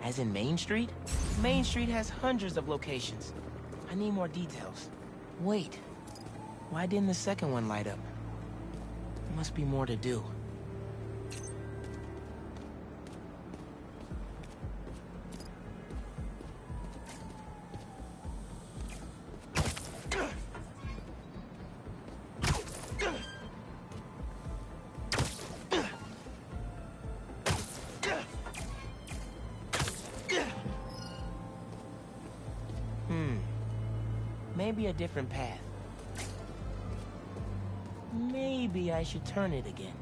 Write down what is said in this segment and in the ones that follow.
As in Main Street? Main Street has hundreds of locations. I need more details. Wait, why didn't the second one light up? There must be more to do. Maybe a different path. Maybe I should turn it again.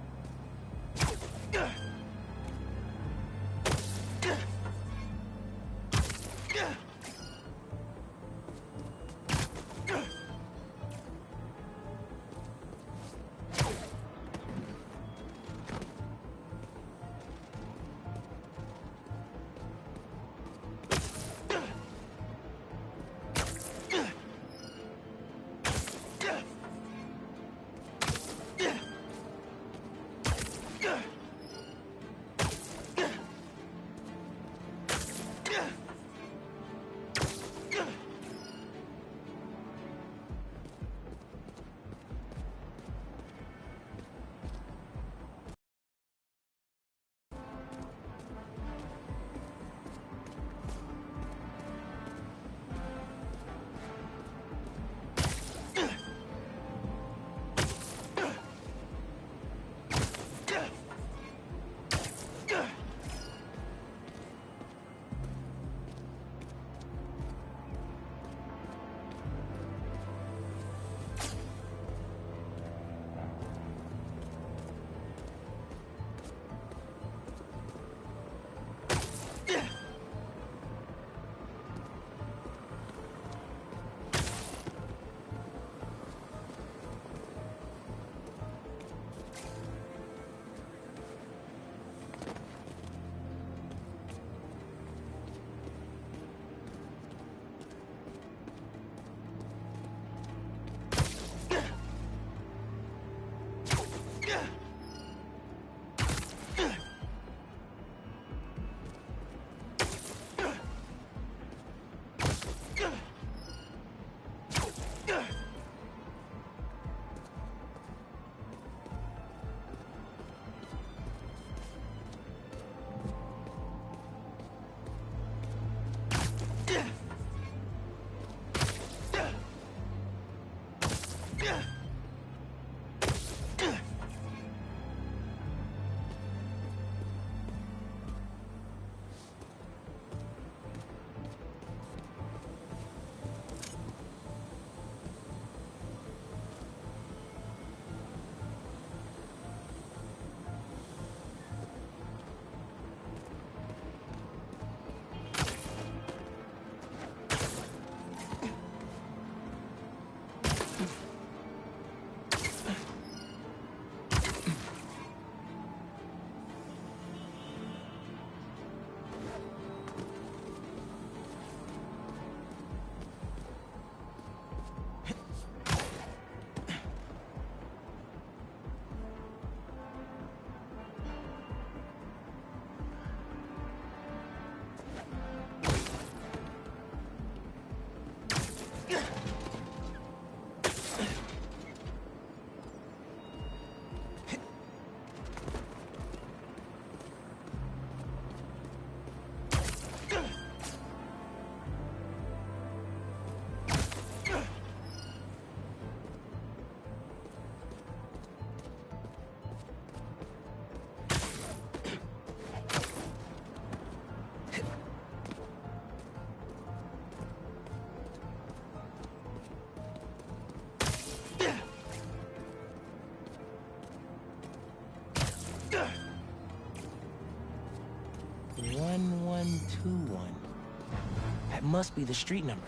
That must be the street number.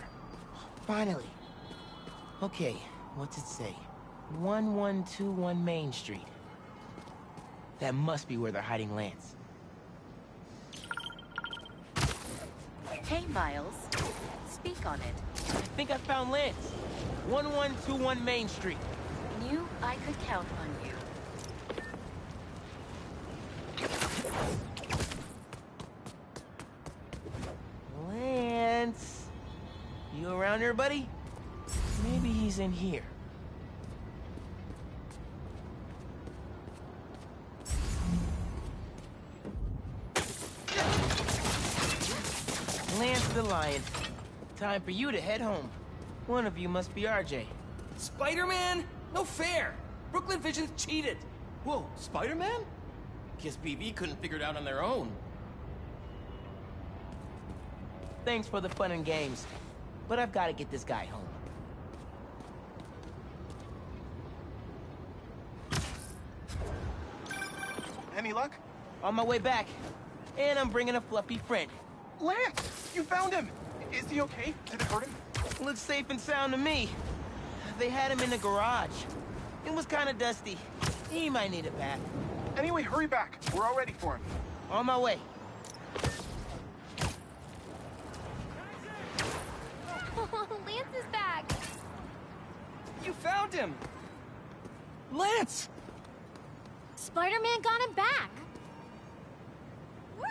Finally. Okay, what's it say? 1121 Main Street. That must be where they're hiding Lance. Hey, Miles. Speak on it. I think I found Lance. 1121 Main Street. Knew I could count on you. around here, buddy? Maybe he's in here. Lance the Lion. Time for you to head home. One of you must be RJ. Spider-Man? No fair! Brooklyn Vision's cheated! Whoa, Spider-Man? Guess BV couldn't figure it out on their own. Thanks for the fun and games, but I've got to get this guy home. Any luck? On my way back. And I'm bringing a fluffy friend. Lance! You found him! Is he okay? Did it hurt him? Looks safe and sound to me. They had him in the garage. It was kind of dusty. He might need a bath. Anyway, hurry back. We're all ready for him. On my way. Lance is back! You found him! Lance! Spider-Man got him back! Woo!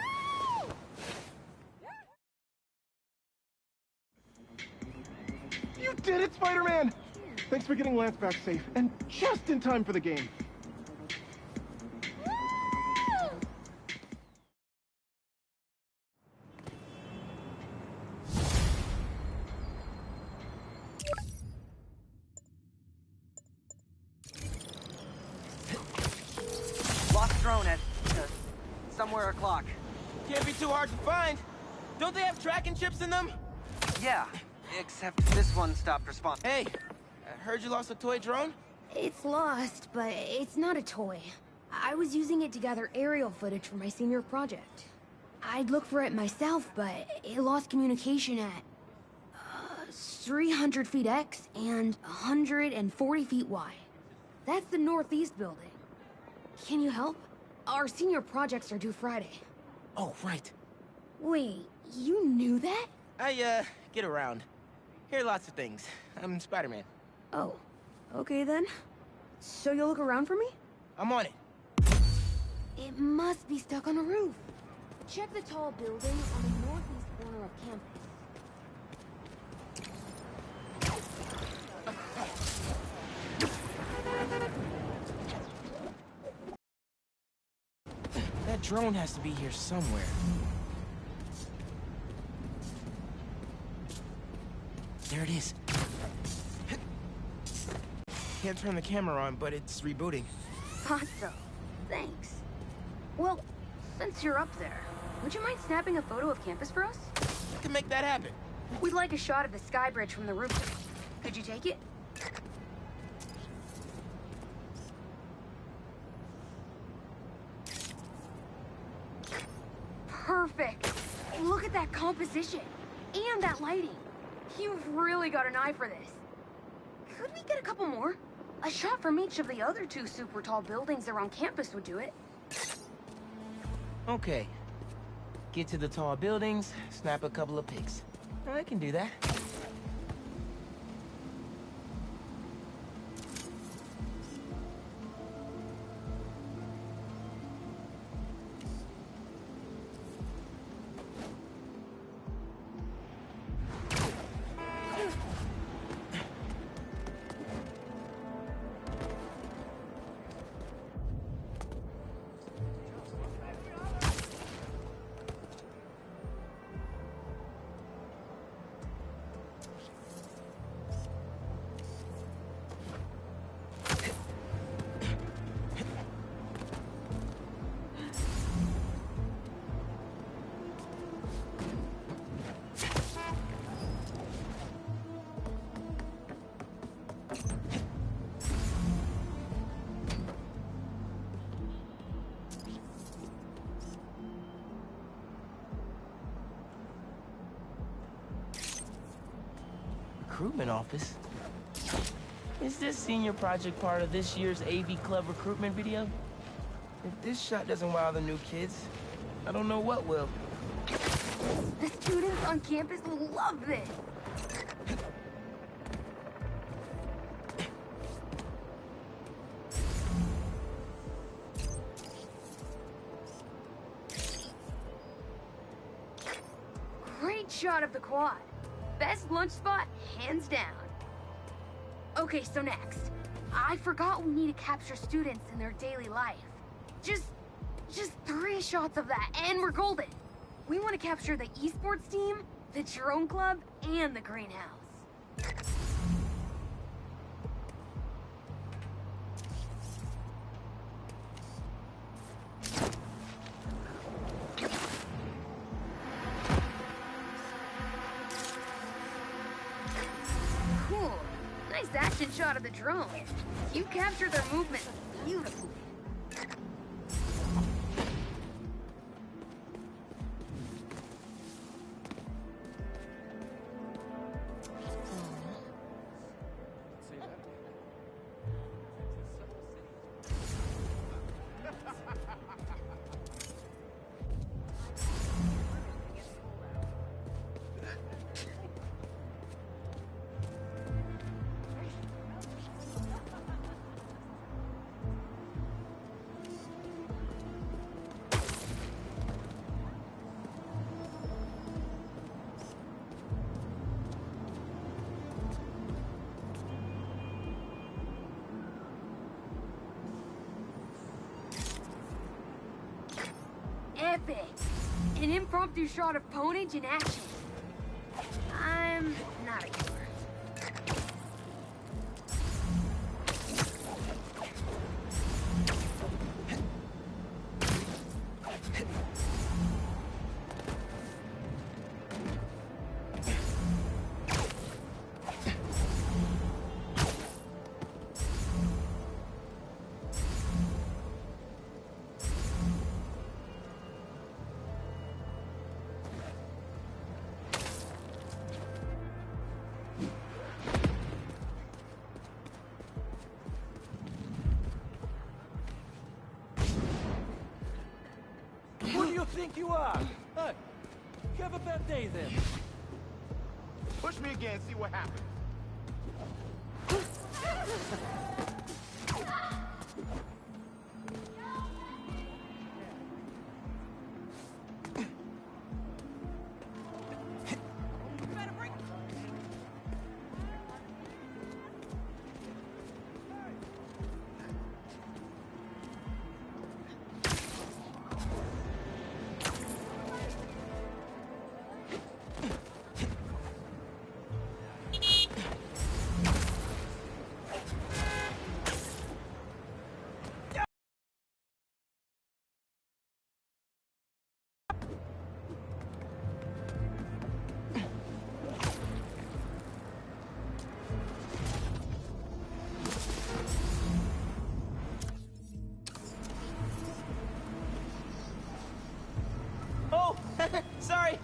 You did it, Spider-Man! Thanks for getting Lance back safe, and just in time for the game. Woo! Lost drone at somewhere o'clock. Can't be too hard to find. Don't they have tracking chips in them? Yeah, except this one stopped responding. Hey, I heard you lost a toy drone? It's lost, but it's not a toy. I was using it to gather aerial footage for my senior project. I'd look for it myself, but it lost communication at 300 feet X and 140 feet Y. That's the northeast building. Can you help? Our senior projects are due Friday. Oh, right. Wait, you knew that? I, get around. Hear lots of things. I'm Spider-Man. Oh, okay then. So you'll look around for me? I'm on it. It must be stuck on a roof. Check the tall building on the northeast corner of campus. That drone has to be here somewhere. There it is. Can't turn the camera on, but it's rebooting. Thought so. Thanks. Well, since you're up there, would you mind snapping a photo of campus for us? I can make that happen. We'd like a shot of the sky bridge from the roof. Could you take it? Perfect! Look at that composition! And that lighting! You've really got an eye for this. Could we get a couple more? A shot from each of the other two super tall buildings around campus would do it. Okay. Get to the tall buildings, snap a couple of pics. I can do that. Recruitment office? Is this senior project part of this year's AV Club recruitment video? If this shot doesn't wow the new kids, I don't know what will. The students on campus will love this! Great shot of the quad. Best lunch spot, hands down. Okay, so next. I forgot we need to capture students in their daily life. Just 3 shots of that, and we're golden. We want to capture the esports team, the drone club, and the greenhouse. Cool. Nice action shot of the drone. You captured their movement beautifully. Epic! An impromptu shot of Ponage in action. I'm not a killer. Who do you think you are? Hey, you have a bad day then. Push me again, see what happens. Oh, sorry.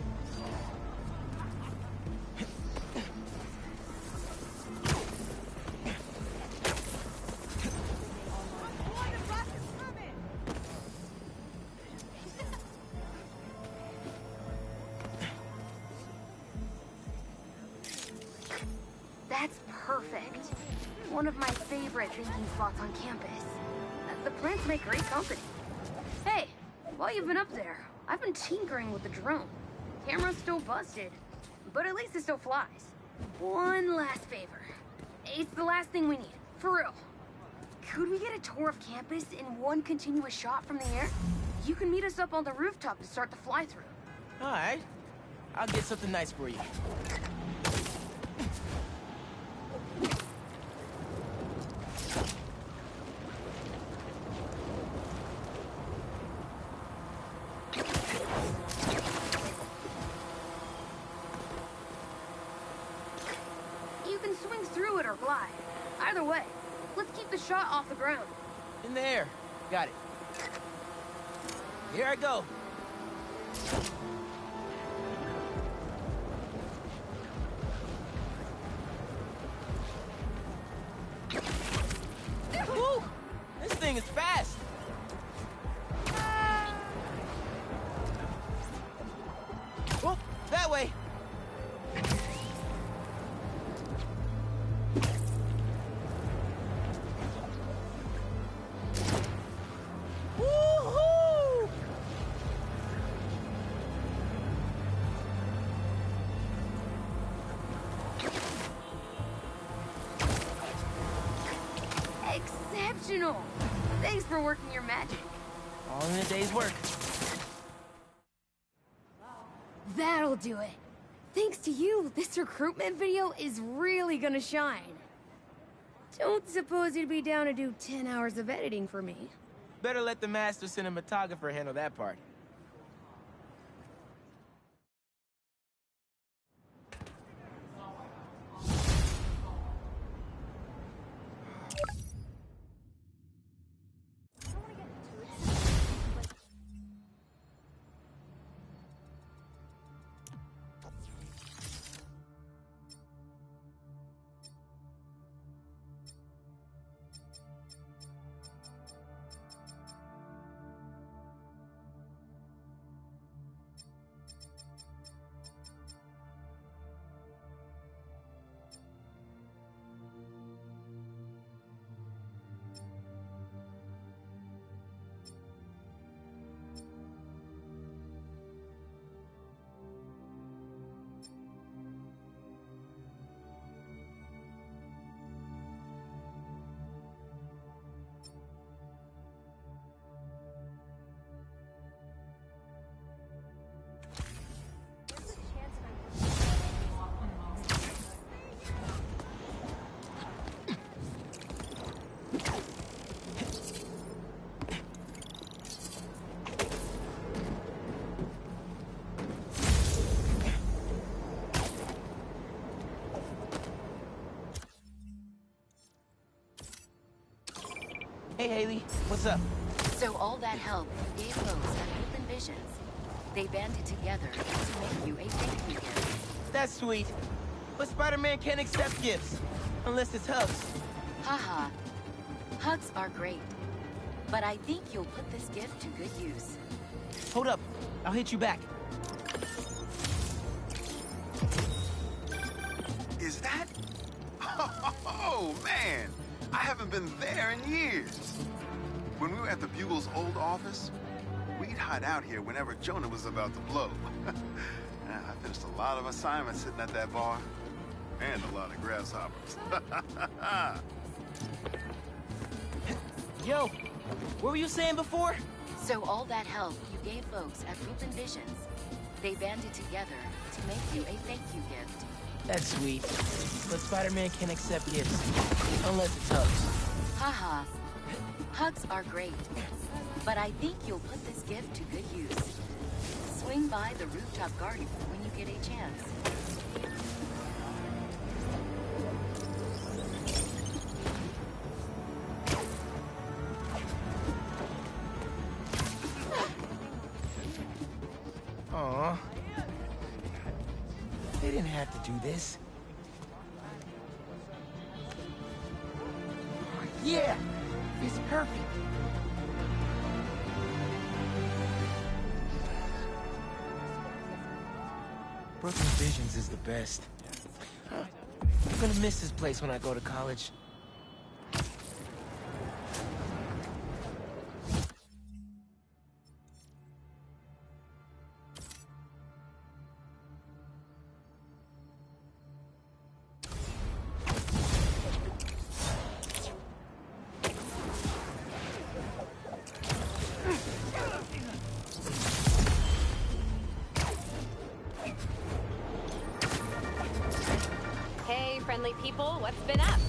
That's perfect. One of my favorite thinking spots on campus. The plants make great company. Hey, while you've been up there, I've been tinkering with the drone. Camera's still busted, but at least it still flies. One last favor. It's the last thing we need, for real. Could we get a tour of campus in one continuous shot from the air? You can meet us up on the rooftop to start the fly-through. All right. I'll get something nice for you. You can swing through it or glide. Either way, let's keep the shot off the ground. In the air. Got it. Here I go. Woo! This thing is fast. Whoop, that way. Woohoo! Sensational! Thanks for working your magic. All in a day's work. That'll do it. Thanks to you, this recruitment video is really gonna shine. Don't suppose you'd be down to do 10 hours of editing for me. Better let the master cinematographer handle that part. Hey, Haley, what's up? So all that help you gave those at Open Visions, they banded together to make you a thank you gift. That's sweet. But Spider-Man can't accept gifts. Unless it's hugs. Haha. Hugs are great. But I think you'll put this gift to good use. Hold up. I'll hit you back. Is that? Oh, man! I haven't been there in years. When we were at the Bugle's old office, we'd hide out here whenever Jonah was about to blow. I finished a lot of assignments sitting at that bar, and a lot of grasshoppers. Yo, what were you saying before? So all that help you gave folks at Open Visions, they banded together to make you a thank you gift. That's sweet. But Spider-Man can't accept gifts. Unless it's hugs. Haha. Hugs are great. But I think you'll put this gift to good use. Swing by the rooftop garden when you get a chance. Aw. They didn't have to do this. Yeah! It's perfect. Brooklyn Visions is the best. I'm gonna miss this place when I go to college. Friendly people, what's been up?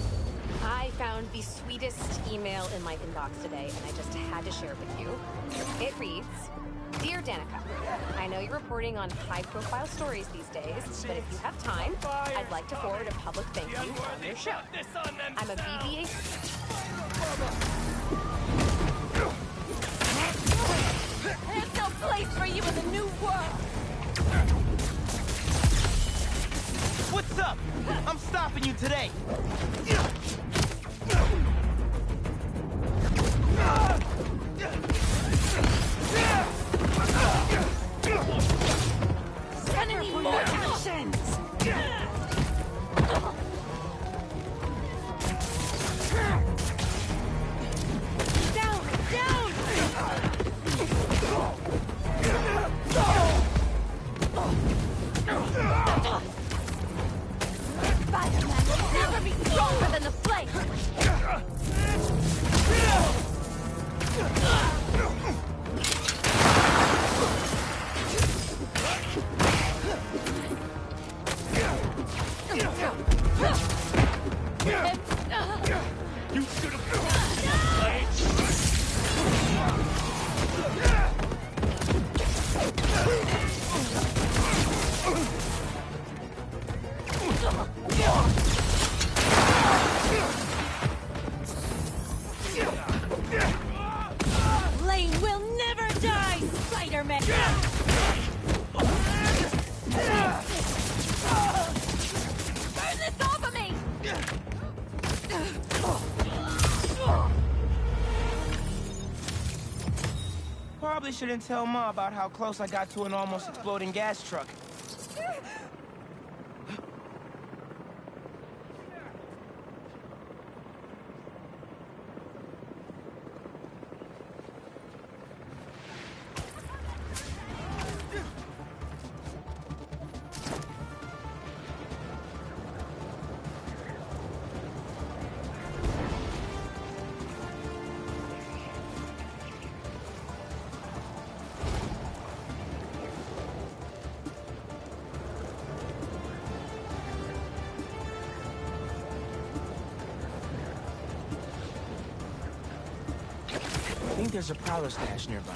I found the sweetest email in my inbox today, and I just had to share it with you. It reads, Dear Danica, I know you're reporting on high-profile stories these days, but if you have time, I'd like to forward a public thank you on your show. I'm a BB-8... There's no place for you in the new world! What's up? I'm stopping you today. Gonna need more actions! Down! Down! Spider-Man will never be stronger than the Flame! shouldn't tell Ma about how close I got to an almost exploding gas truck. I think there's a Prowler stash nearby.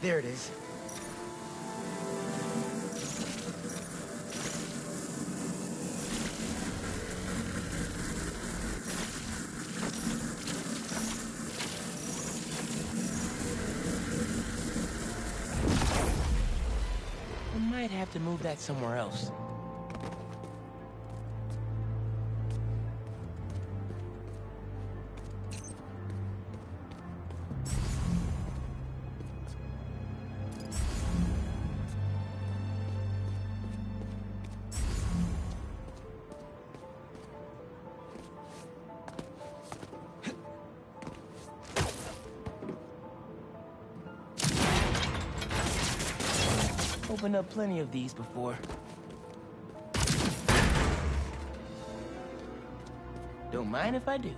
There it is. I might have to move that somewhere else. Opened up plenty of these before. Don't mind if I do.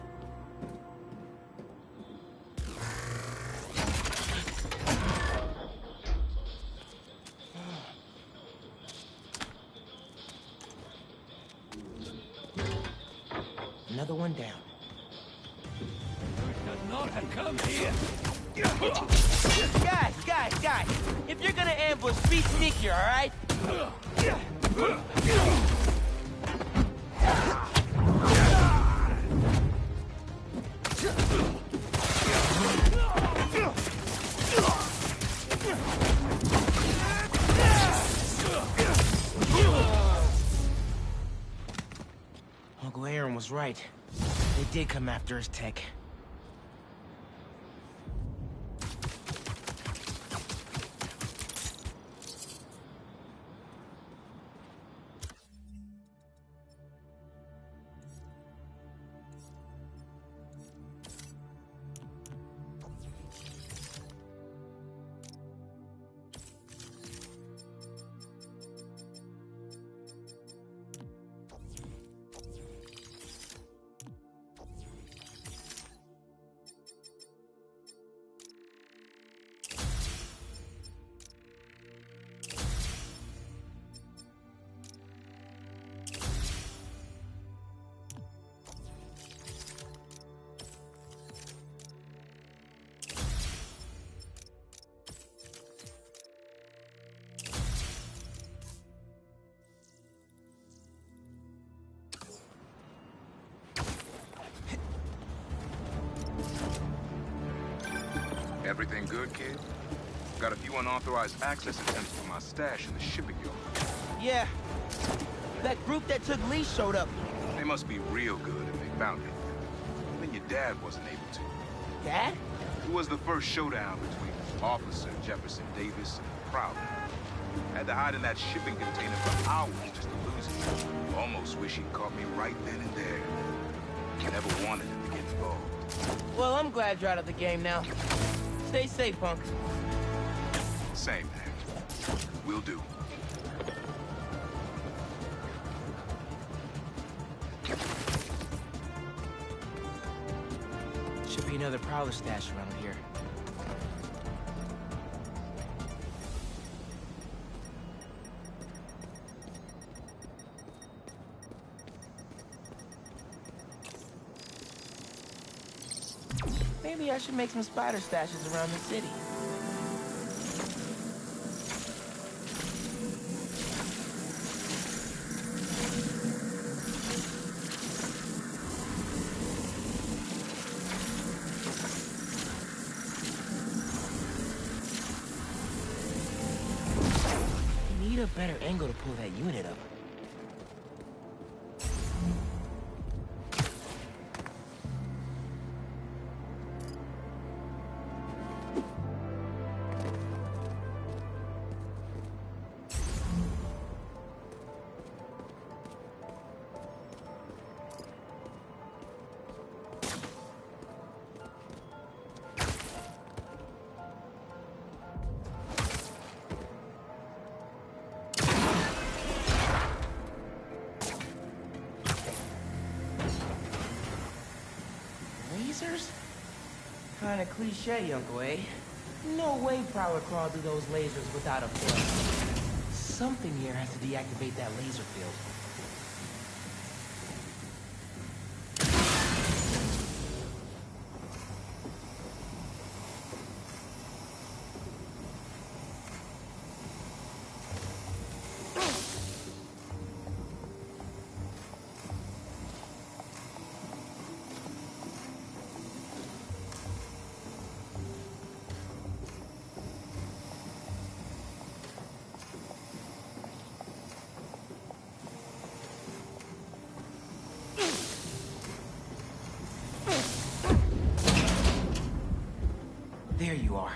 Another one down. Not come here. Guys! If you're gonna ambush, be sneakier, all right? Uncle Aaron was right. They did come after his tech. Everything good, kid? Got a few unauthorized access attempts to my stash in the shipping yard. Yeah. That group that took Lee showed up. They must be real good if they found it. Even your dad wasn't able to. Dad? It was the first showdown between Officer Jefferson Davis and Prowler. Had to hide in that shipping container for hours just to lose it. Almost wish he'd caught me right then and there. Never wanted him to get involved. Well, I'm glad you're out of the game now. Stay safe, Punk. Same, man. Will do. Should be another Prowler stash around here. Maybe I should make some spider stashes around the city. You need a better angle to pull that unit up. Lasers? Kinda cliche, Uncle A. No way Prowler crawled through those lasers without a plug. Something here has to deactivate that laser field. There you are.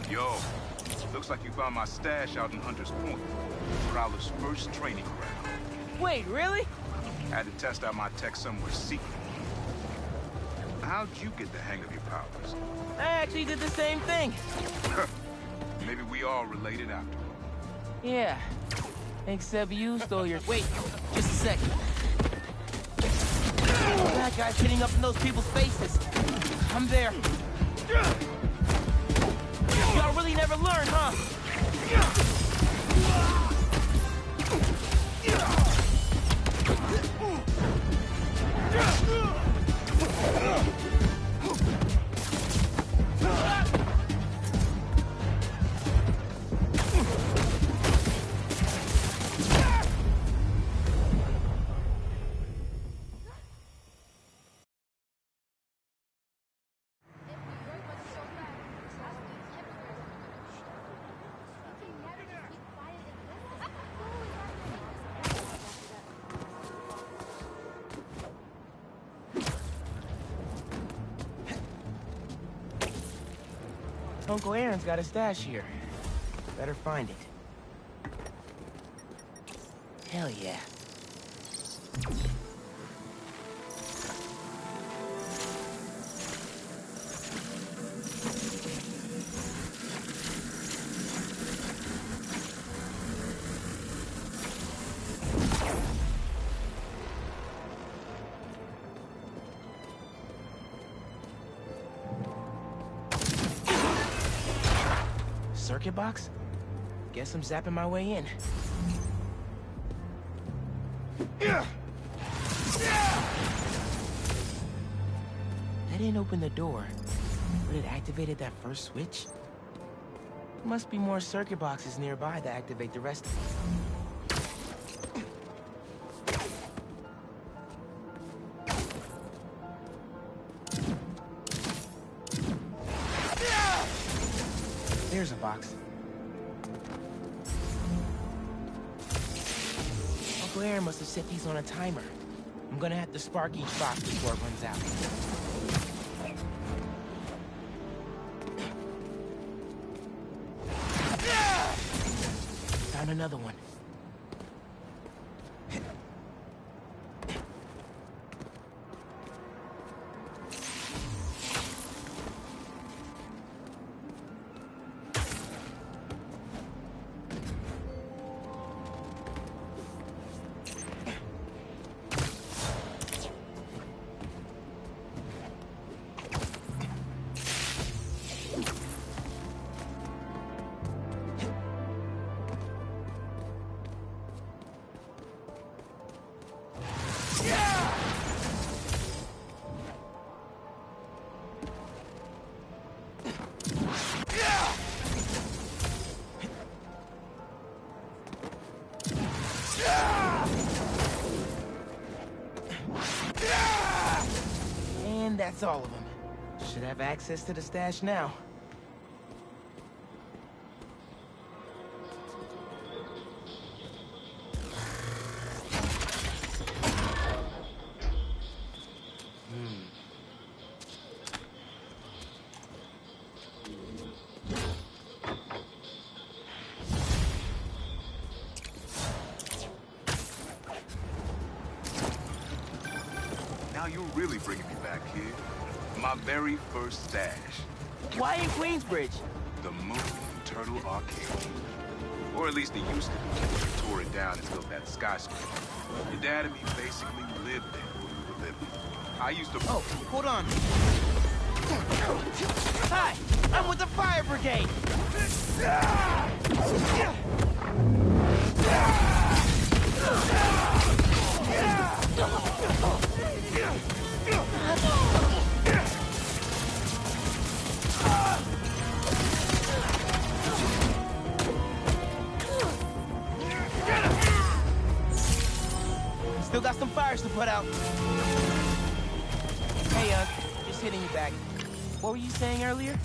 Yo, looks like you found my stash out in Hunter's Point. Prowler's first training ground. Wait, really? Had to test out my tech somewhere secret. How'd you get the hang of your powers? I actually did the same thing. Maybe we all related after all. Yeah. Except you stole your... Wait, just a second. That guy's hitting up in those people's faces. I'm there. Y'all really never learn, huh? Uncle Aaron's got a stash here. Better find it. Hell yeah. Circuit box? Guess I'm zapping my way in. That didn't open the door, but it activated that first switch? Must be more circuit boxes nearby to activate the rest of them. There's a box. Uncle Aaron must have set these on a timer. I'm gonna have to spark each box before it runs out. Found another one. That's all of them. Should have access to the stash now. Now you're really bringing me back, kid. My very first stash. Why in Queensbridge? The Moon Turtle Arcade. Or at least it used to be before they tore it down and built that skyscraper. Your dad and me basically lived there when we were little. I used to... Oh, hold on. Hi, I'm with the fire brigade. Still got some fires to put out. Hey, just hitting you back. What were you saying earlier?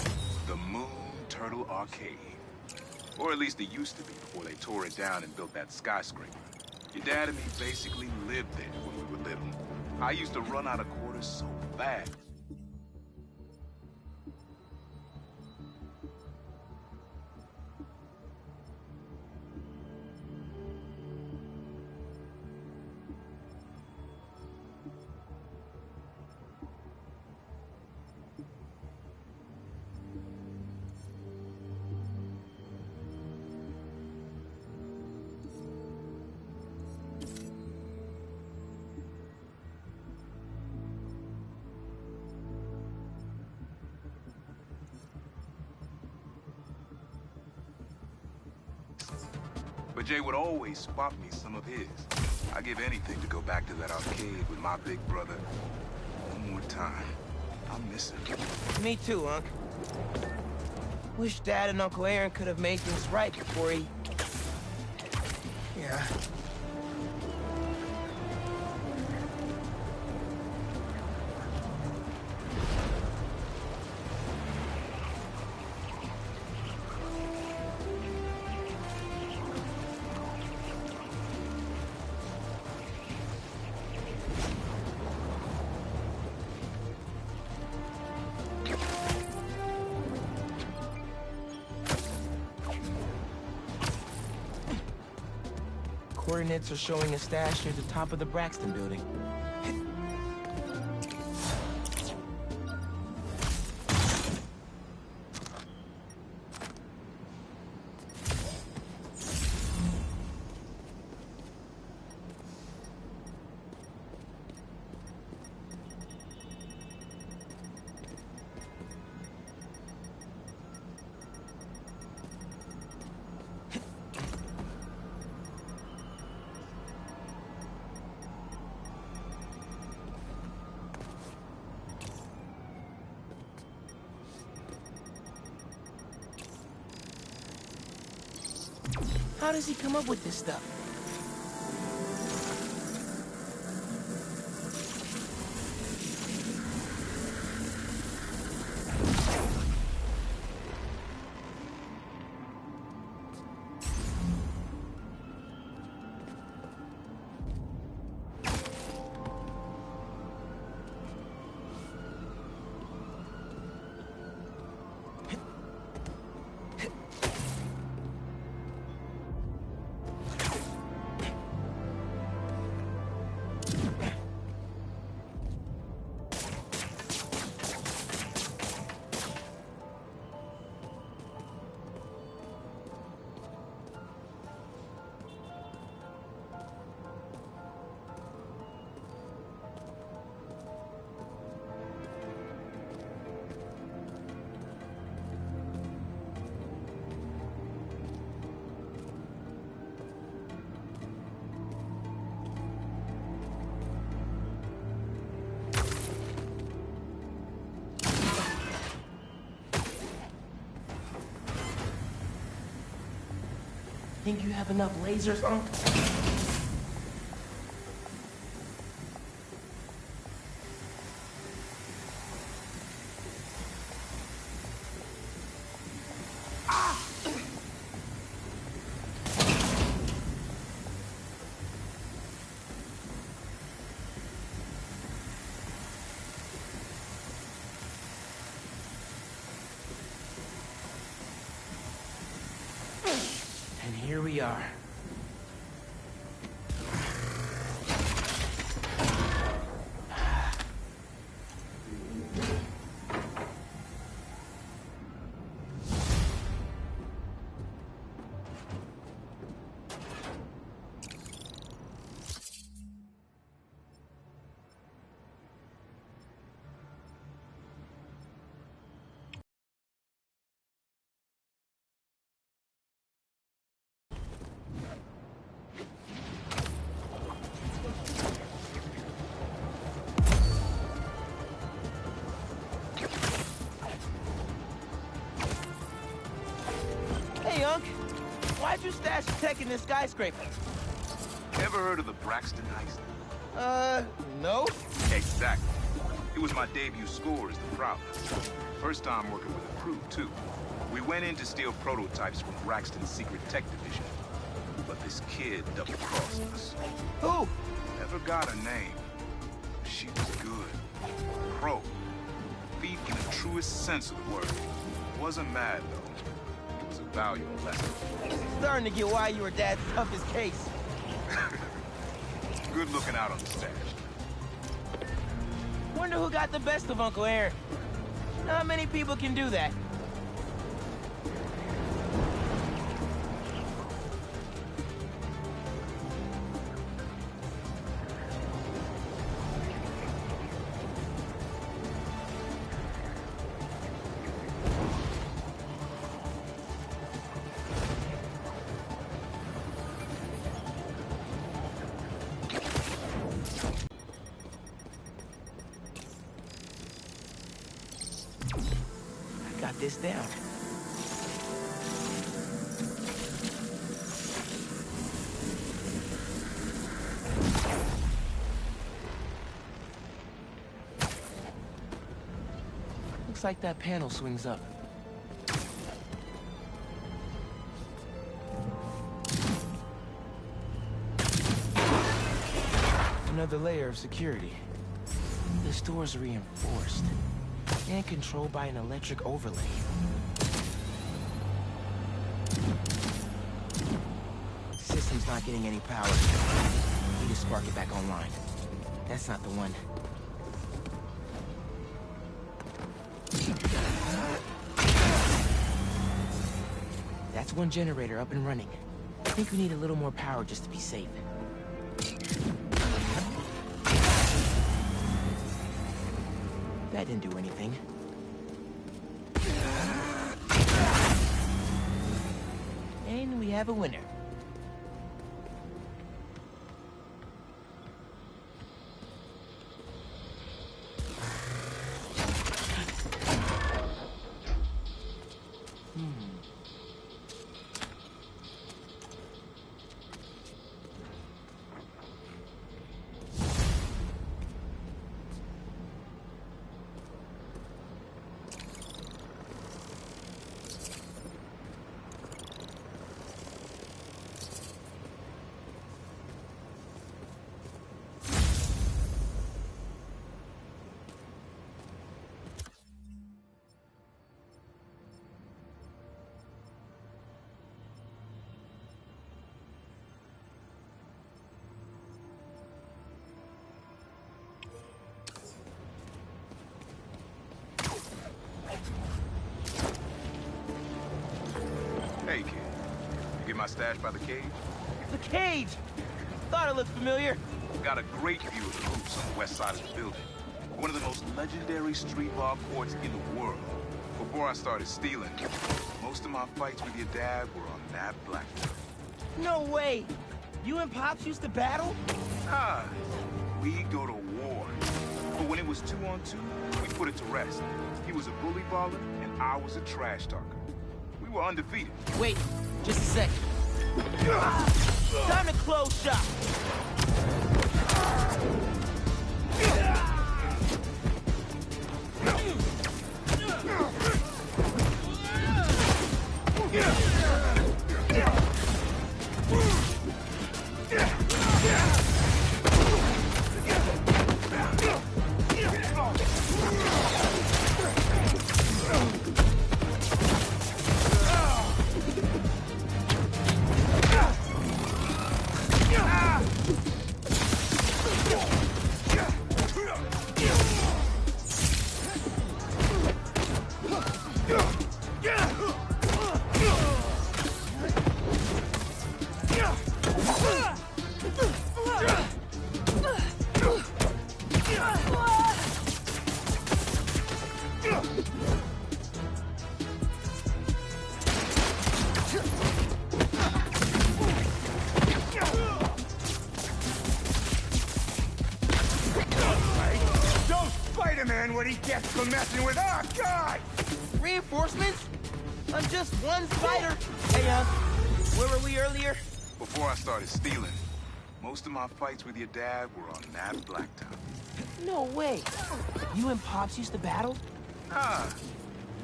The Moon Turtle Arcade. Or at least it used to be before they tore it down and built that skyscraper. Your dad and me basically lived there when we were little. I used to run out of quarters so fast. But Jay would always spot me some of his. I'd give anything to go back to that arcade with my big brother one more time. I miss him. Me too, Unc. Wish Dad and Uncle Aaron could have made things right before he... Yeah. Coordinates are showing a stash near the top of the Braxton building. How does he come up with this stuff? Think you have enough lasers, Unc? we are. Hey, Unc. Why'd you stash tech in this skyscraper? Ever heard of the Braxton heist? No. Exactly. It was my debut score as the Prowler. First time working with a crew, too. We went in to steal prototypes from Braxton's secret tech division. But this kid double-crossed us. Who? Never got a name. She was good. Pro. Thief in the truest sense of the word. Wasn't mad, though. It was a valuable lesson. Starting to get why you were Dad's toughest case. Good looking out on the stash. Wonder who got the best of Uncle Aaron. Not many people can do that. Got this down. Looks like that panel swings up. Another layer of security. This door's reinforced and controlled by an electric overlay. System's not getting any power. Need to spark it back online. That's not the one. That's one generator up and running. I think we need a little more power just to be safe. That didn't do anything. And we have a winner. Hey, kid. You get my stash by the cage? The cage! Thought it looked familiar. Got a great view of the roofs on the west side of the building. One of the most legendary street law courts in the world. Before I started stealing, most of my fights with your dad were on that blackboard. No way! You and Pops used to battle? Ah, we go to war. But when it was 2-on-2, we put it to rest. He was a bully baller, and I was a trash talker. We were undefeated. Wait, just a sec. Time to close shop. Spider-Man what he gets for messing with our guy! Reinforcements? I'm just one spider. Hey, where were we earlier? Before I started stealing, most of my fights with your dad were on that blacktop. No way. You and Pops used to battle? Nah,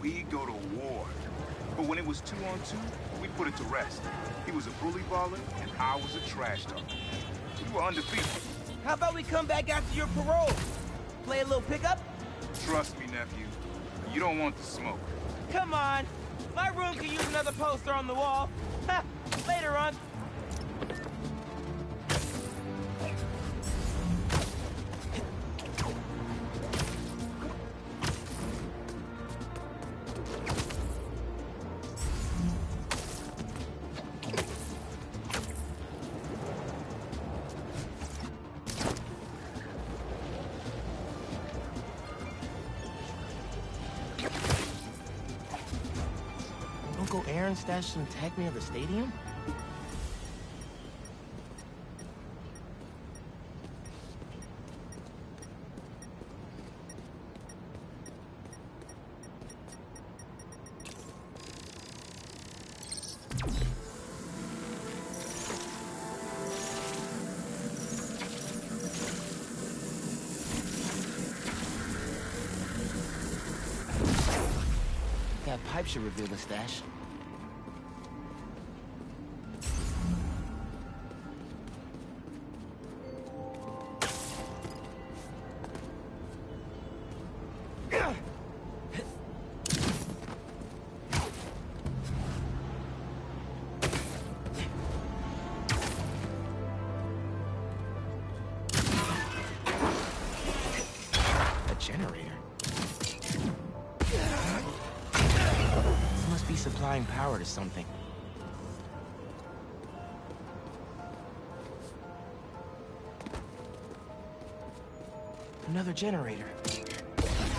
we go to war. But when it was 2-on-2, we put it to rest. He was a bully baller, and I was a trash talker. We were undefeated. How about we come back after your parole? Play a little pickup? Trust me, nephew. You don't want the smoke. Come on. My room could use another poster on the wall. Ha! Later on. Uncle Aaron stashed some tech near the stadium? That pipe should reveal the stash. Generator. This must be supplying power to something. Another generator.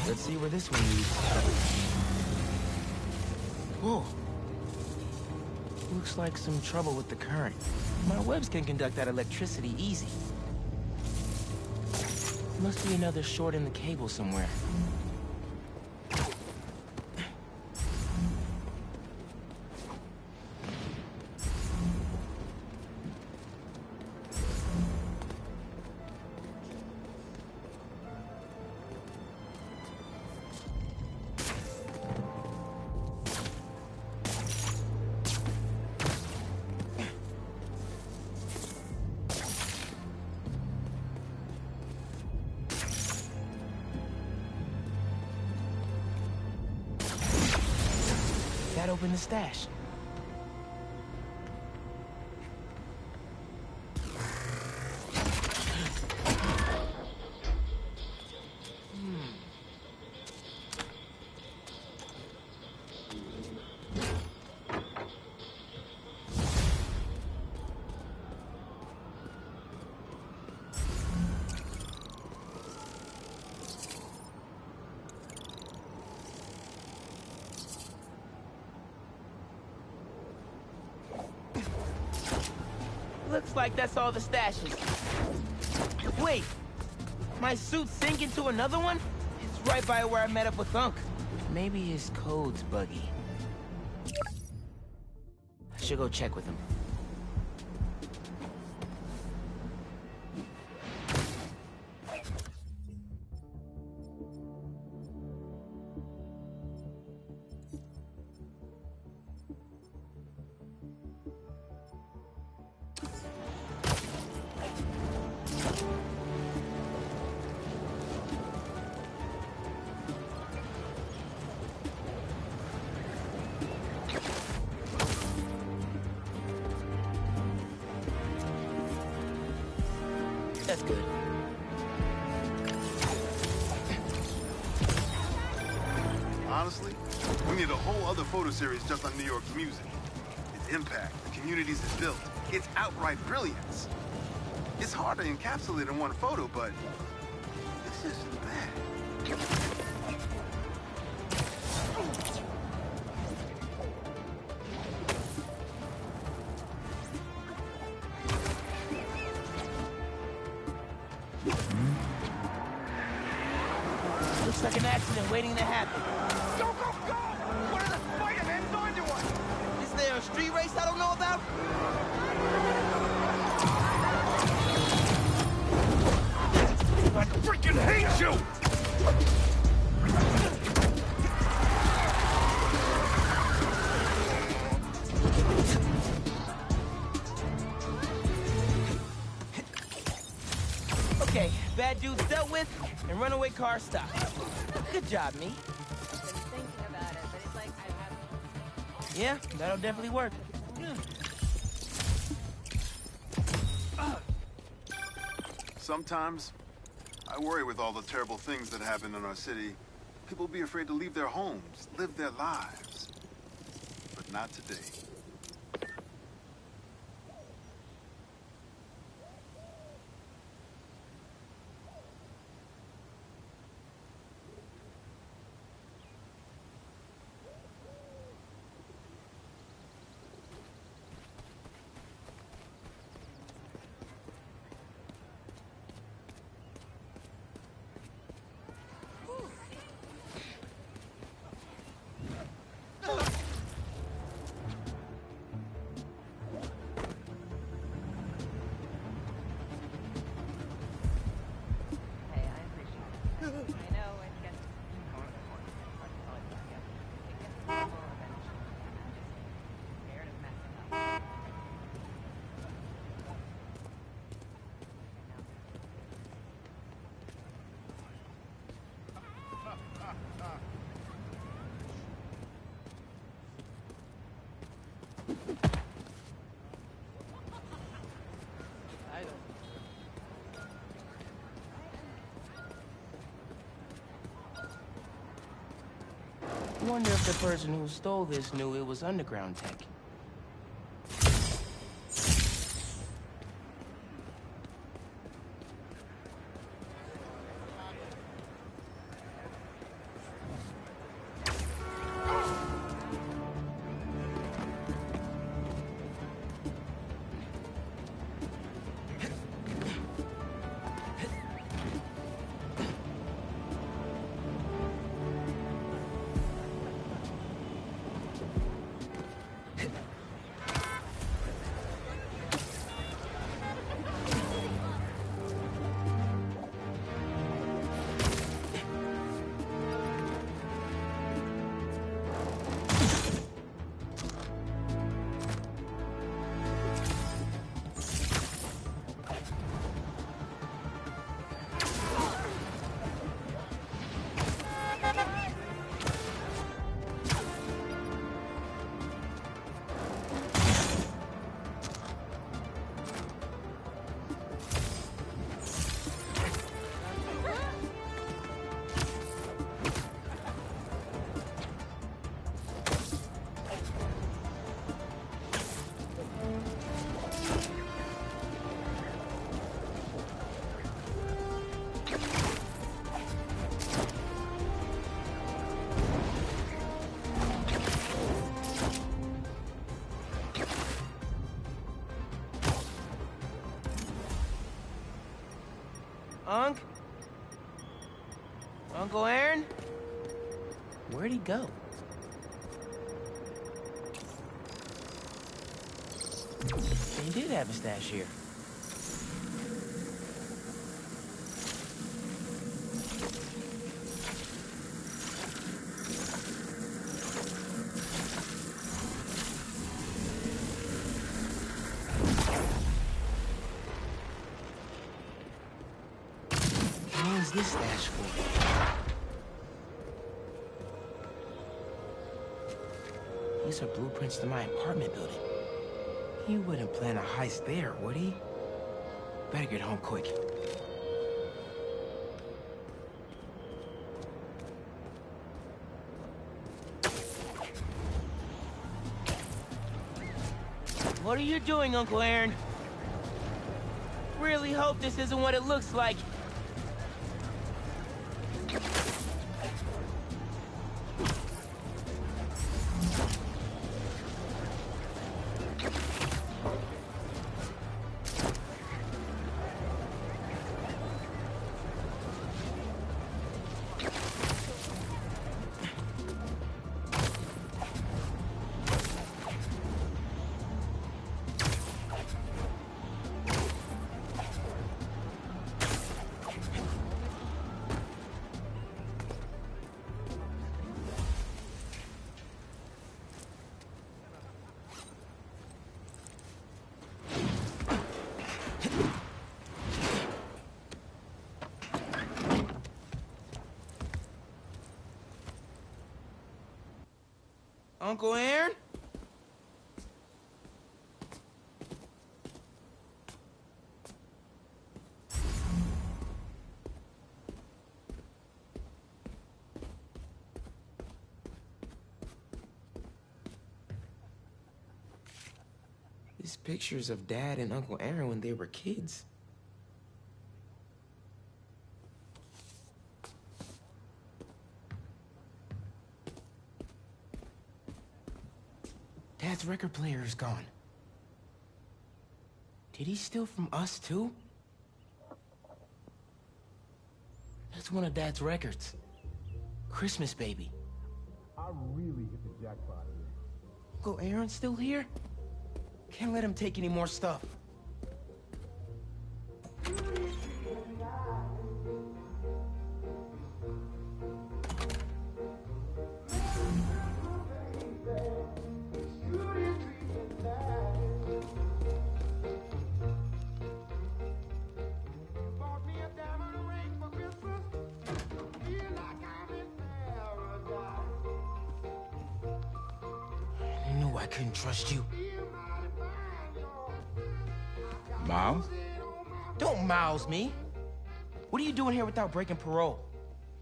Let's see where this one leads. Whoa. Looks like some trouble with the current. My webs can conduct that electricity easy. Must be another short in the cable somewhere. That opened the stash. Looks like that's all the stashes. Wait, my suit's sink into another one? It's right by where I met up with Unc. Maybe his code's buggy. I should go check with him. That's good. Honestly, we need a whole other photo series just on New York's music. Its impact, the communities it built, its outright brilliance. It's hard to encapsulate in one photo, but this isn't bad. Looks like an accident waiting to happen. Go, go, go! What are the Spider-Men doing to us? Is there a street race I don't know about? I freaking hate you! Okay, bad dudes dealt with, and runaway car stopped. Good job, me. I've been thinking about it, but it's like I have... Yeah, that'll definitely work. Sometimes, I worry with all the terrible things that happen in our city. People be afraid to leave their homes, live their lives. But not today. I wonder if the person who stole this knew it was underground tech. Uncle Aaron? Where'd he go? He did have a stash here. What is this stash for? These are blueprints to my apartment building. He wouldn't plan a heist there, would he? Better get home quick. What are you doing, Uncle Aaron? Really hope this isn't what it looks like. Uncle Aaron? These pictures of Dad and Uncle Aaron when they were kids. Dad's record player is gone. Did he steal from us, too? That's one of Dad's records. Christmas Baby. I really hit the jackpot here. Uncle Aaron's still here? Can't let him take any more stuff. I knew I couldn't trust you. Miles? Don't Miles me. What are you doing here without breaking parole?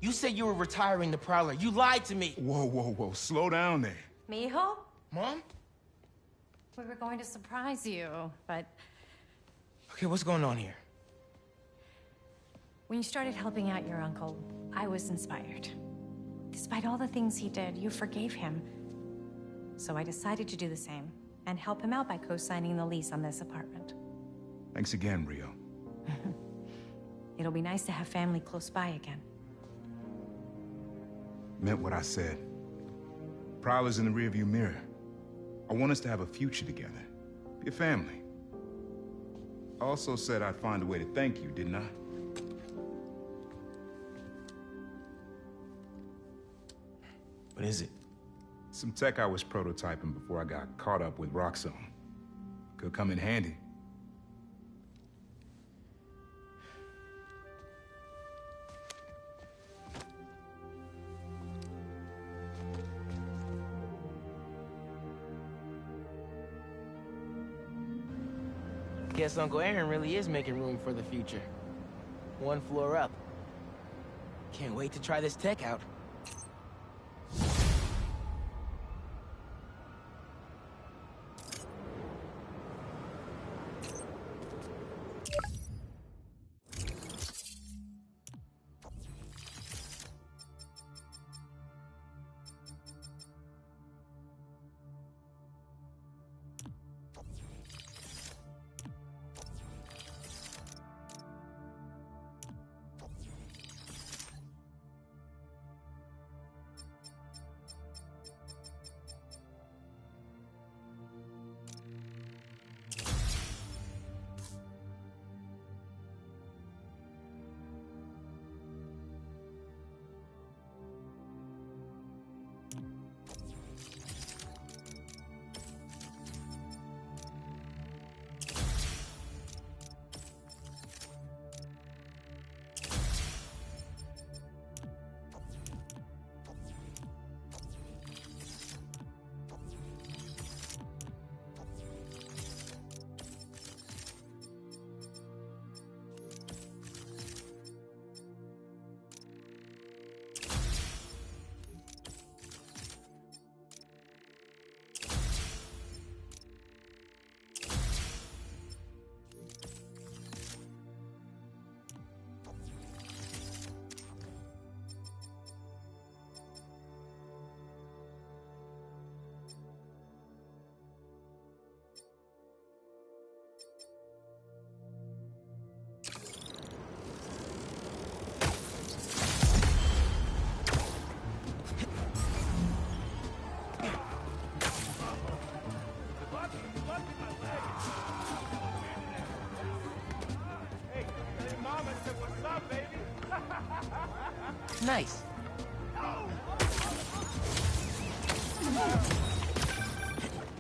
You said you were retiring the Prowler. You lied to me. Whoa. Slow down there. Mijo? Mom? We were going to surprise you, but Okay, what's going on here? when you started helping out your uncle, I was inspired. Despite all the things he did, you forgave him. So I decided to do the same and help him out by co-signing the lease on this apartment. Thanks again, Rio. It'll be nice to have family close by again. Meant what I said. Prowler's in the rearview mirror. I want us to have a future together. Be a family. I also said I'd find a way to thank you, didn't I? What is it? Some tech I was prototyping before I got caught up with Roxxon. Could come in handy. Guess Uncle Aaron really is making room for the future. One floor up. Can't wait to try this tech out. Nice.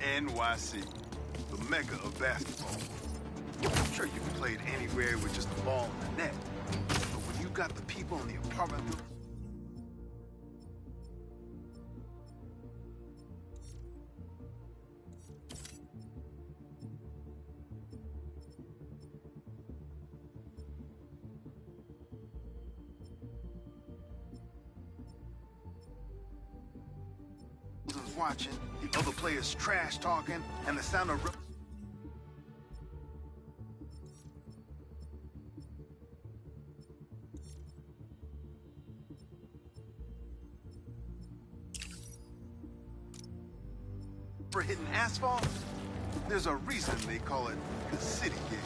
NYC, the mecca of basketball. I'm sure you can play it anywhere with just a ball in the net. But when you got the people in the apartment thousands watching, the other players trash talking, and the sound of... For hitting asphalt, there's a reason they call it the city game.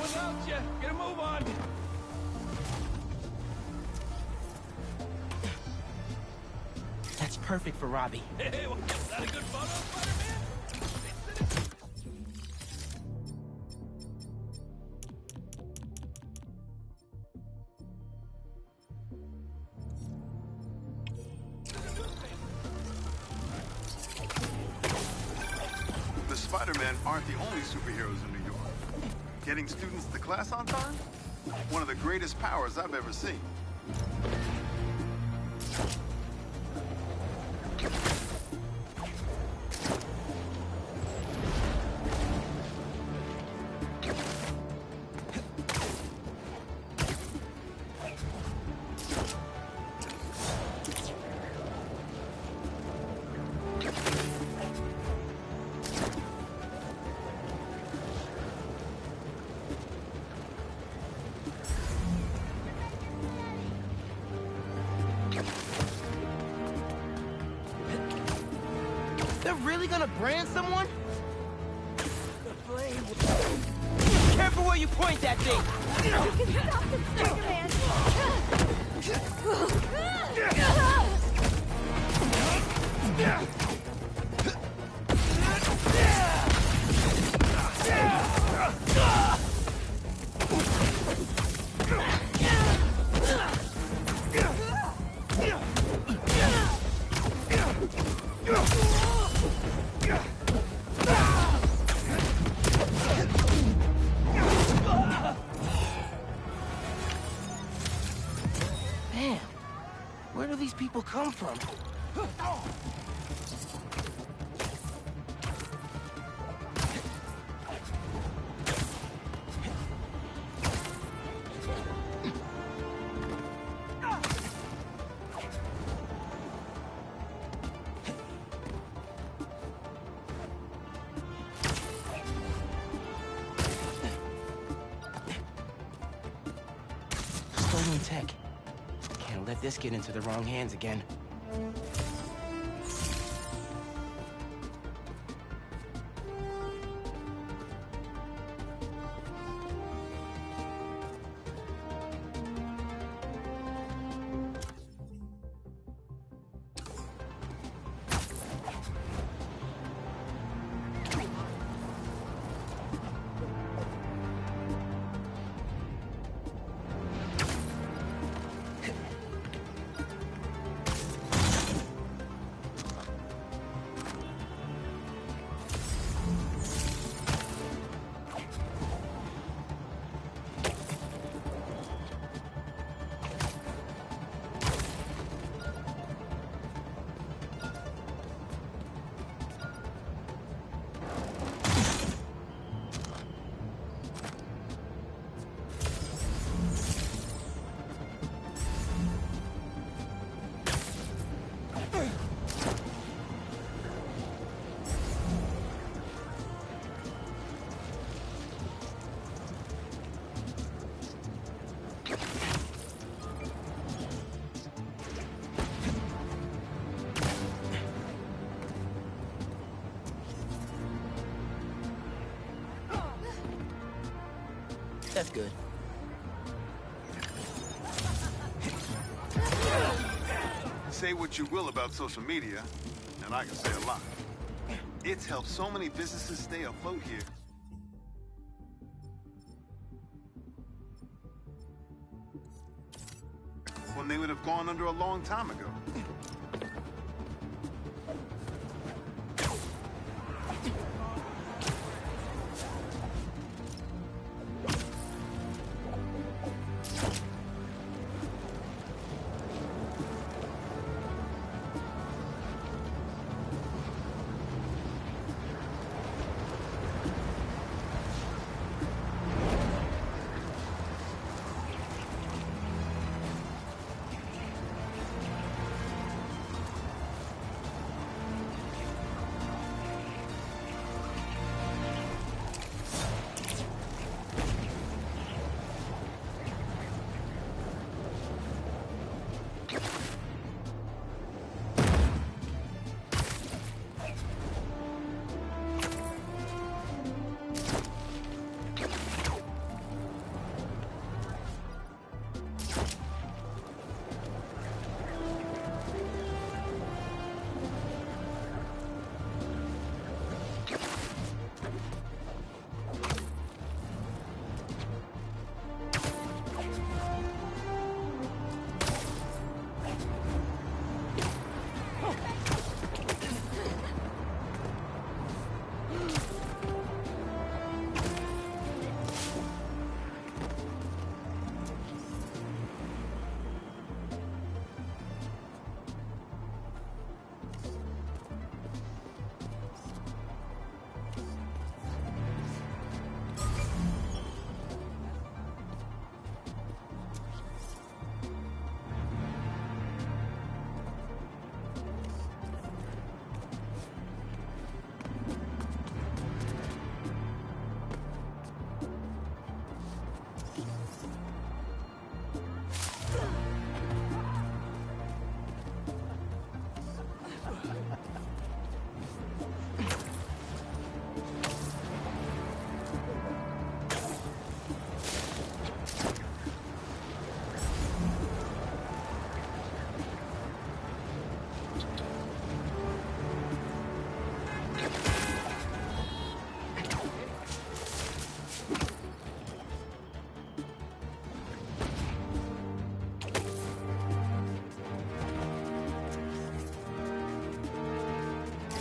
Without you, get a move on. That's perfect for Robbie. Hey, well, is that a good photo, Spider-Man? The Spider-Men aren't the only superheroes in New York. Getting students to class on time? One of the greatest powers I've ever seen. They're really gonna brand someone? Careful where you point that thing! You can stop this, Spider-Man! Man, where do these people come from? Stolen tech. Can't let this get into the wrong hands again. That's good. Say what you will about social media, and I can say a lot. It's helped so many businesses stay afloat here. When they would have gone under a long time ago.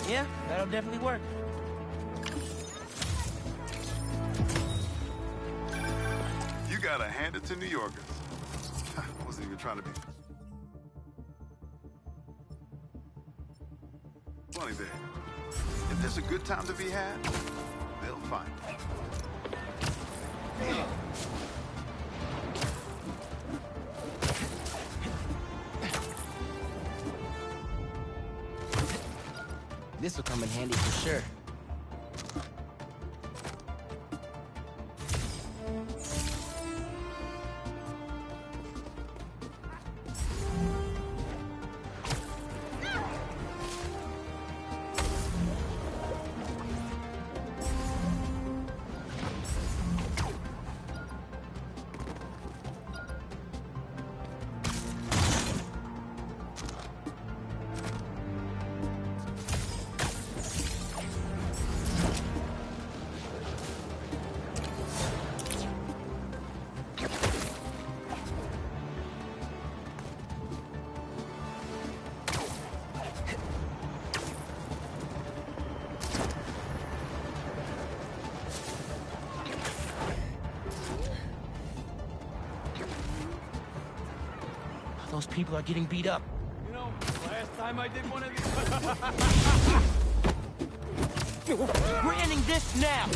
Yeah, that'll definitely work. You gotta hand it to New Yorkers. I wasn't even trying to be funny there. If there's a good time to be had, they'll find it. This'll come in handy for sure. Those people are getting beat up. You know, last time I did one of these... We're ending this now!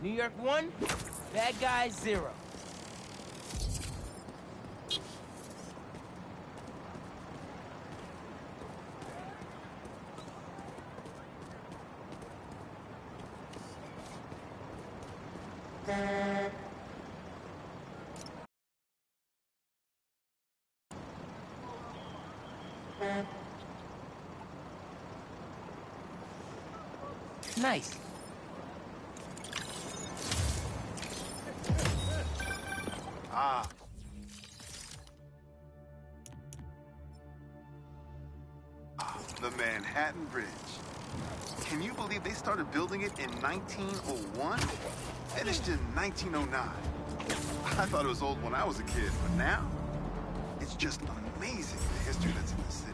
New York 1, bad guy 0. Nice. Ah. The Manhattan Bridge. Can you believe they started building it in 1901? Finished in 1909. I thought it was old when I was a kid, but now, it's just amazing the history that's in the city.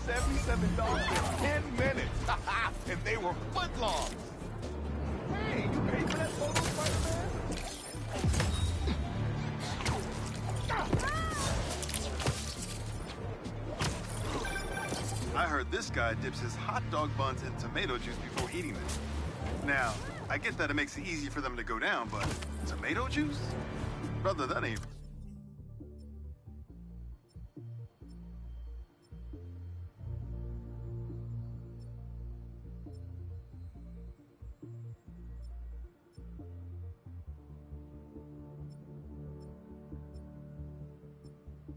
$77 in 10 minutes. And they were footlongs. Hey, you paid for that photo, Spider-Man? I heard this guy dips his hot dog buns in tomato juice before eating them. Now, I get that it makes it easy for them to go down, but tomato juice? Brother, that ain't...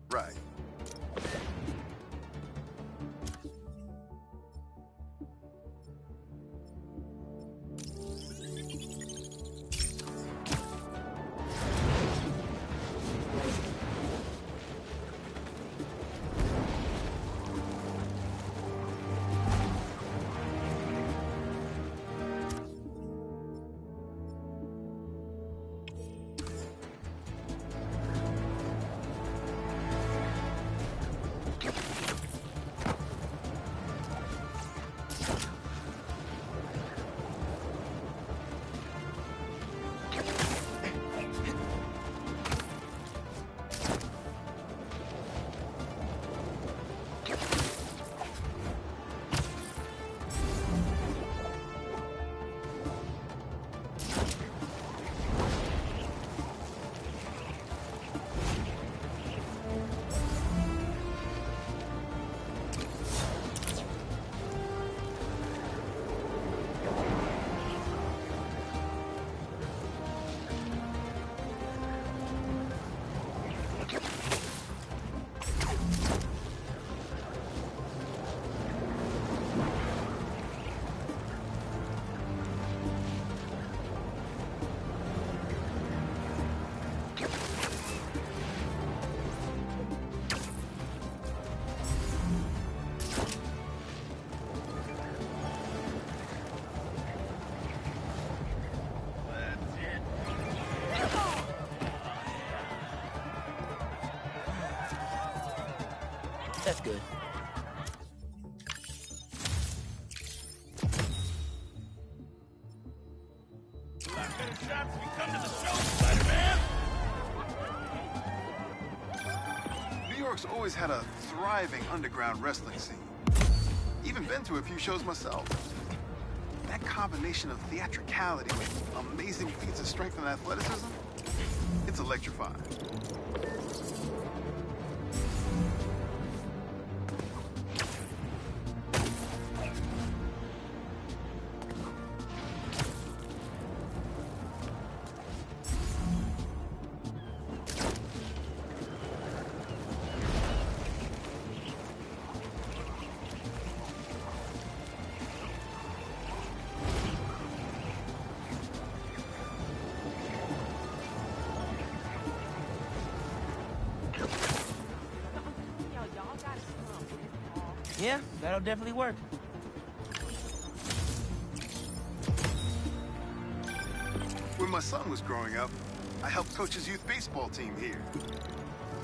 Right. That's good. Last bit of shots, we come to the show, Spider-Man! New York's always had a thriving underground wrestling scene. Even been to a few shows myself. That combination of theatricality with amazing feats of strength and athleticism, it's electrifying. Yeah, that'll definitely work. When my son was growing up, I helped coach his youth baseball team here.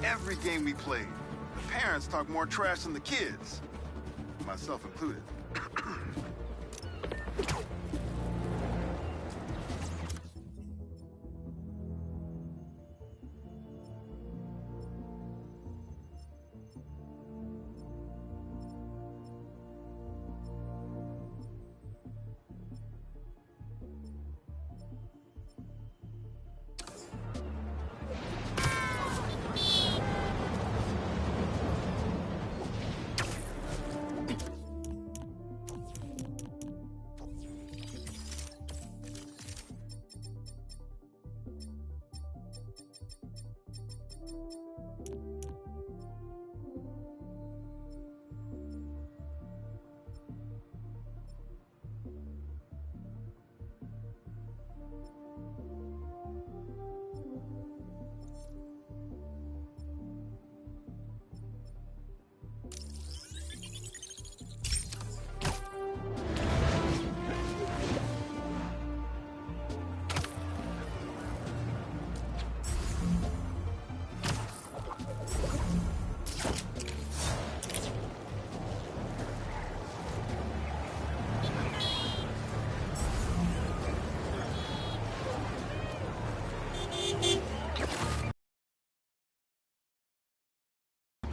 Every game we played, the parents talked more trash than the kids, myself included.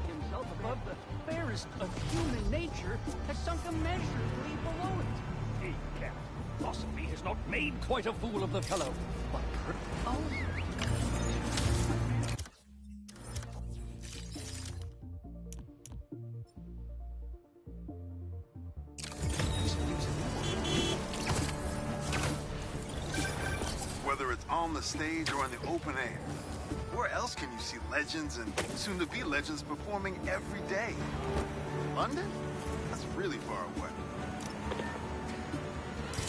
Himself above the fairest of human nature has sunk immeasurably below it. He can't possibly has not made quite a fool of the fellow. But oh. Whether it's on the stage or in the open air, where else can you see legends and soon-to-be legends performing every day? London? That's really far away.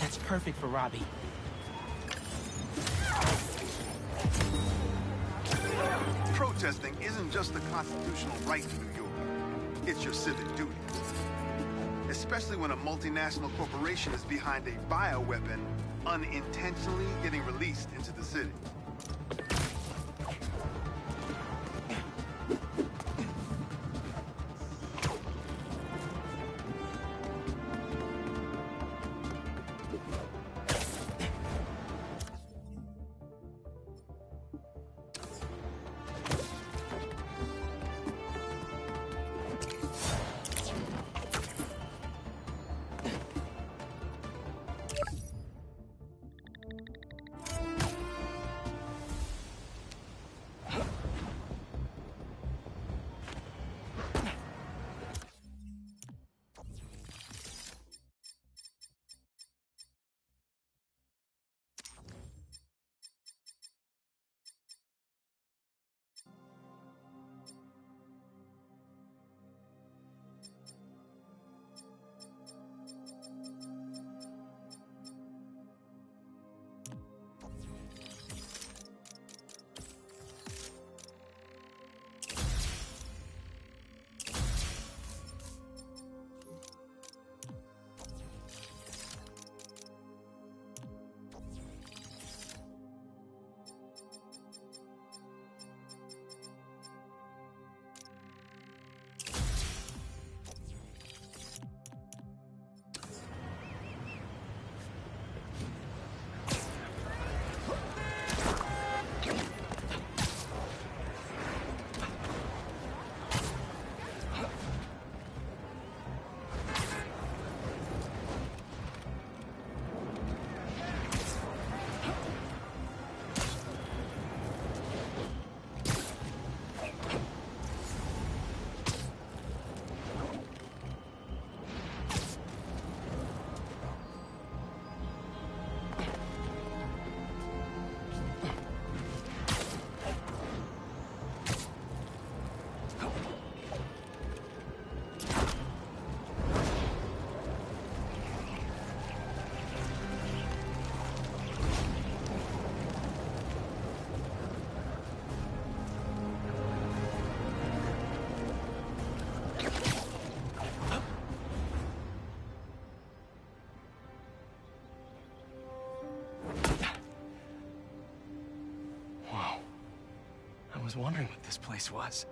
That's perfect for Robbie. Protesting isn't just a constitutional right in New York. It's your civic duty. Especially when a multinational corporation is behind a bioweapon unintentionally getting released into the city. was wondering what this place was.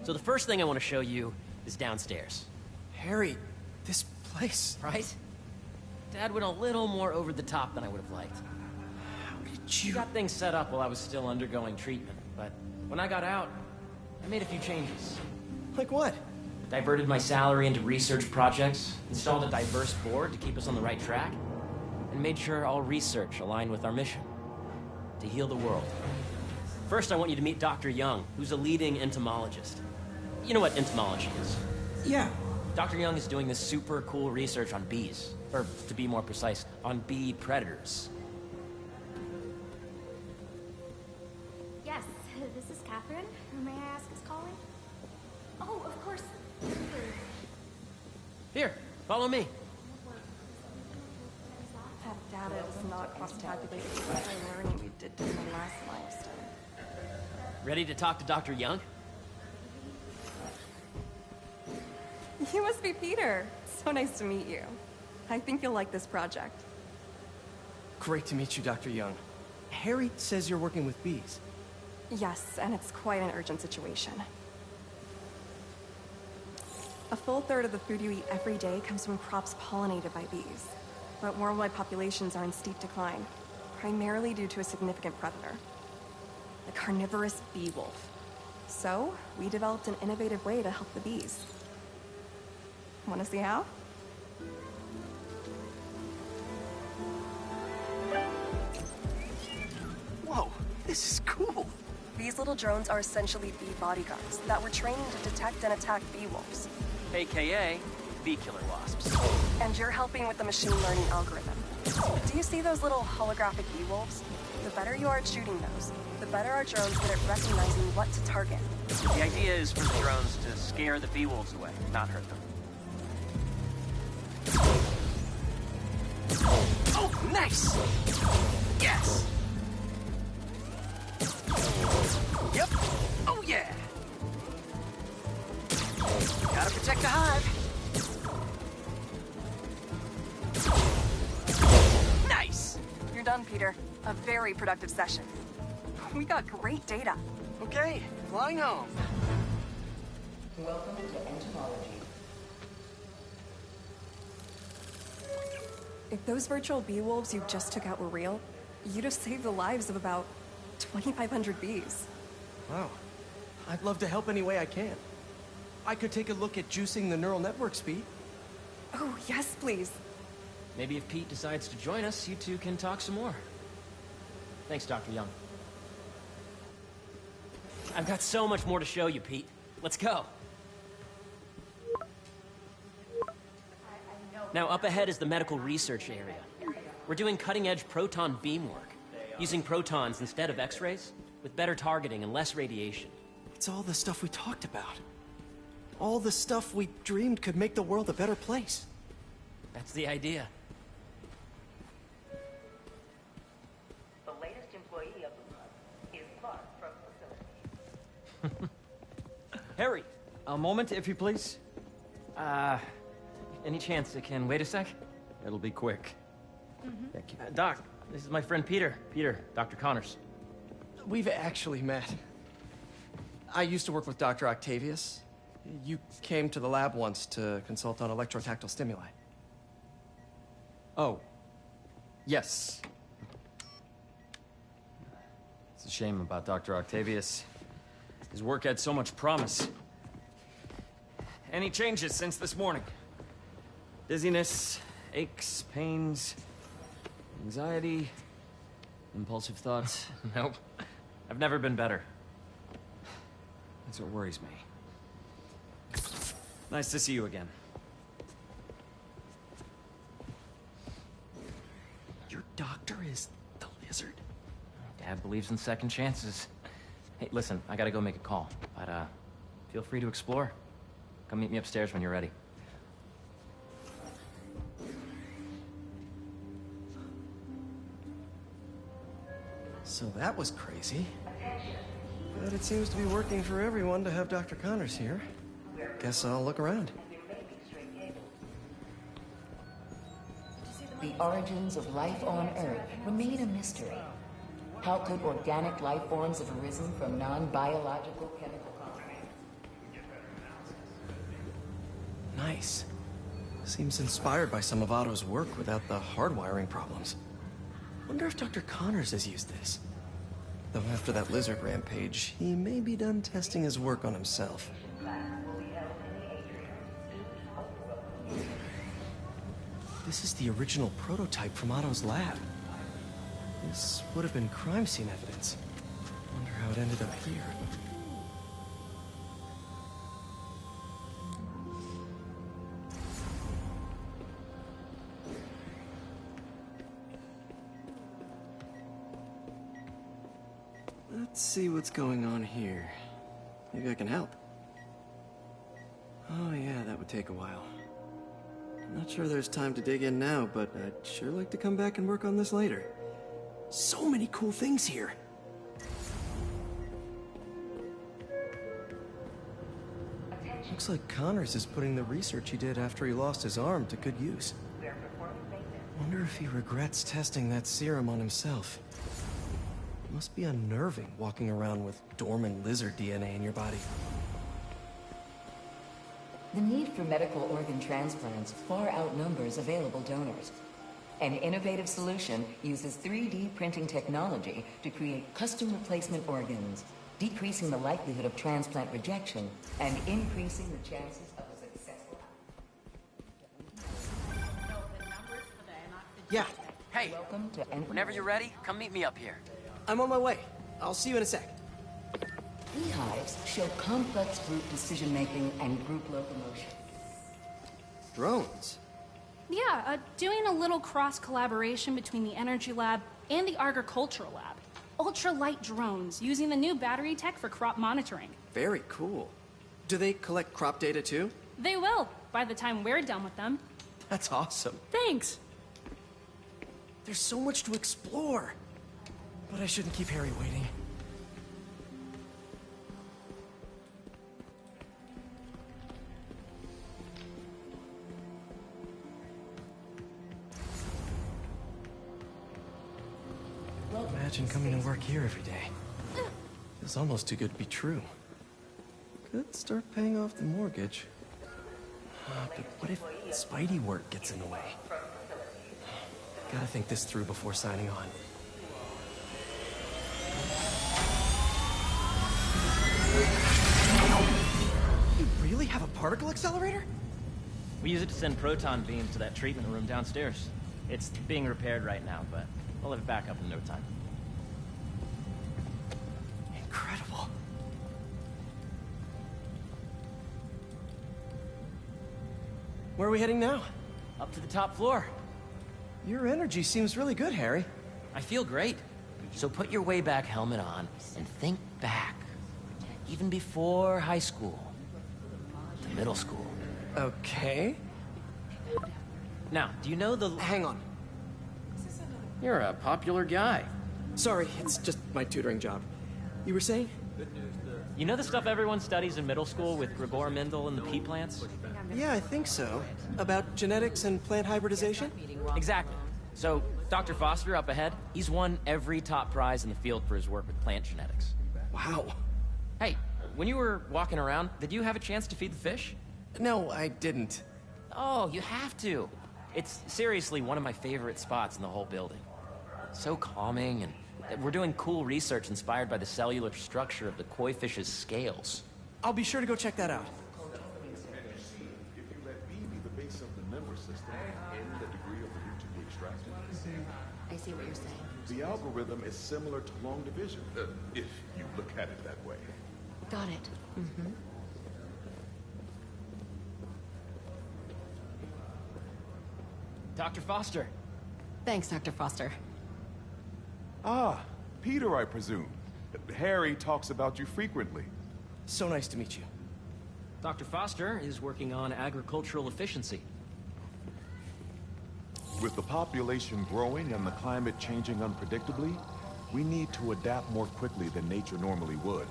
So the first thing I want to show you is downstairs. Harry, this place... Right? Dad went a little more over the top than I would have liked. How did you... Got things set up while I was still undergoing treatment, but when I got out, I made a few changes. Like what? Diverted my salary into research projects, installed a diverse board to keep us on the right track, and made sure all research aligned with our mission, to heal the world. First, I want you to meet Dr. Young, who's a leading entomologist. You know what entomology is? Yeah. Dr. Young is doing this super cool research on bees, or to be more precise, on bee predators. Yes, this is Catherine. Who may I ask is calling? Oh, of course. Here, follow me. That data does not cross-tabulate with the learning we did during the last milestone. Ready to talk to Dr. Young? You must be Peter. So nice to meet you. I think you'll like this project. Great to meet you, Dr. Young. Harry says you're working with bees. Yes, and it's quite an urgent situation. A full third of the food you eat every day comes from crops pollinated by bees. But worldwide populations are in steep decline, primarily due to a significant predator. The carnivorous bee wolf. So, we developed an innovative way to help the bees. Want to see how? Whoa, this is cool. These little drones are essentially bee bodyguards that were trained to detect and attack bee wolves. AKA bee killer wasps. And you're helping with the machine learning algorithm. Do you see those little holographic bee wolves? The better you are at shooting those, the better our drones get at recognizing what to target. The idea is for the drones to scare the bee wolves away, not hurt them. Oh, nice! Yes! Yep. Oh, yeah. Gotta protect the hive. Nice! You're done, Peter. A very productive session. We got great data. Okay, flying home. Welcome to entomology. If those virtual bee wolves you just took out were real, you'd have saved the lives of about 2,500 bees. Wow. I'd love to help any way I can. I could take a look at juicing the neural network speed. Oh, yes, please. Maybe if Pete decides to join us, you two can talk some more. Thanks, Dr. Young. I've got so much more to show you, Pete. Let's go. Now, up ahead is the medical research area. We're doing cutting-edge proton beam work, using protons instead of X-rays, with better targeting and less radiation. It's all the stuff we talked about. All the stuff we dreamed could make the world a better place. That's the idea. The latest employee of the club is Clark from facility. Harry, a moment, if you please. Any chance it can wait a sec? It'll be quick. Thank you. Doc, this is my friend Peter. Peter, Dr. Connors. We've actually met. I used to work with Dr. Octavius. You came to the lab once to consult on electrotactile stimuli. Oh. Yes. It's a shame about Dr. Octavius. His work had so much promise. Any changes since this morning? Dizziness, aches, pains, anxiety, impulsive thoughts? Nope. I've never been better. That's what worries me. Nice to see you again. Your doctor is the lizard? Dad believes in second chances. Hey, listen, I gotta go make a call. But, feel free to explore. Come meet me upstairs when you're ready. So that was crazy. But it seems to be working for everyone to have Dr. Connors here. Guess I'll look around. The origins of life on Earth remain a mystery. How could organic life forms have arisen from non-biological chemical compounds? Nice. Seems inspired by some of Otto's work without the hardwiring problems. Wonder if Dr. Connors has used this. Though after that lizard rampage, he may be done testing his work on himself. This is the original prototype from Otto's lab. This would have been crime scene evidence. Wonder how it ended up here. Let's see what's going on here. Maybe I can help. Oh yeah, that would take a while. Not sure there's time to dig in now, but I'd sure like to come back and work on this later. So many cool things here. Looks like Connors is putting the research he did after he lost his arm to good use. Wonder if he regrets testing that serum on himself. Must be unnerving walking around with dormant lizard DNA in your body. The need for medical organ transplants far outnumbers available donors. An innovative solution uses 3D printing technology to create custom replacement organs, decreasing the likelihood of transplant rejection and increasing the chances of a successful Yeah. Hey, welcome to Whenever you're ready, come meet me up here. I'm on my way. I'll see you in a sec. Beehives show complex group decision-making and group locomotion. Drones? Yeah, doing a little cross-collaboration between the Energy Lab and the Agricultural Lab. Ultralight drones, using the new battery tech for crop monitoring. Very cool. Do they collect crop data too? They will, by the time we're done with them. That's awesome. Thanks. There's so much to explore. But I shouldn't keep Harry waiting. Imagine coming to work here every day. Feels almost too good to be true. Could start paying off the mortgage. But what if Spidey work gets in the way? Gotta think this through before signing on. You really have a particle accelerator? We use it to send proton beams to that treatment room downstairs. It's being repaired right now, but we'll have it back up in no time. Incredible. Where are we heading now? Up to the top floor. Your energy seems really good, Harry. I feel great. So put your way back helmet on and think back. Even before high school. To middle school. Okay. Now, do you know the... Hang on. You're a popular guy. Sorry, it's just my tutoring job. You were saying? You know the stuff everyone studies in middle school with Gregor Mendel and the pea plants? Yeah, I think so. About genetics and plant hybridization? Exactly. So, Dr. Foster up ahead, he's won every top prize in the field for his work with plant genetics. Wow. Hey, when you were walking around, did you have a chance to feed the fish? No, I didn't. Oh, you have to. It's seriously one of my favorite spots in the whole building. So calming, and we're doing cool research inspired by the cellular structure of the koi fish's scales. I'll be sure to go check that out. If you let B be the base of the member system and the degree of the root to be extracted, I see what you're saying. the algorithm is similar to long division, if you look at it that way. Got it. Mm-hmm. Dr. Foster. Thanks, Dr. Foster. Ah, Peter, I presume. Harry talks about you frequently. So nice to meet you. Dr. Foster is working on agricultural efficiency. With the population growing and the climate changing unpredictably, we need to adapt more quickly than nature normally would.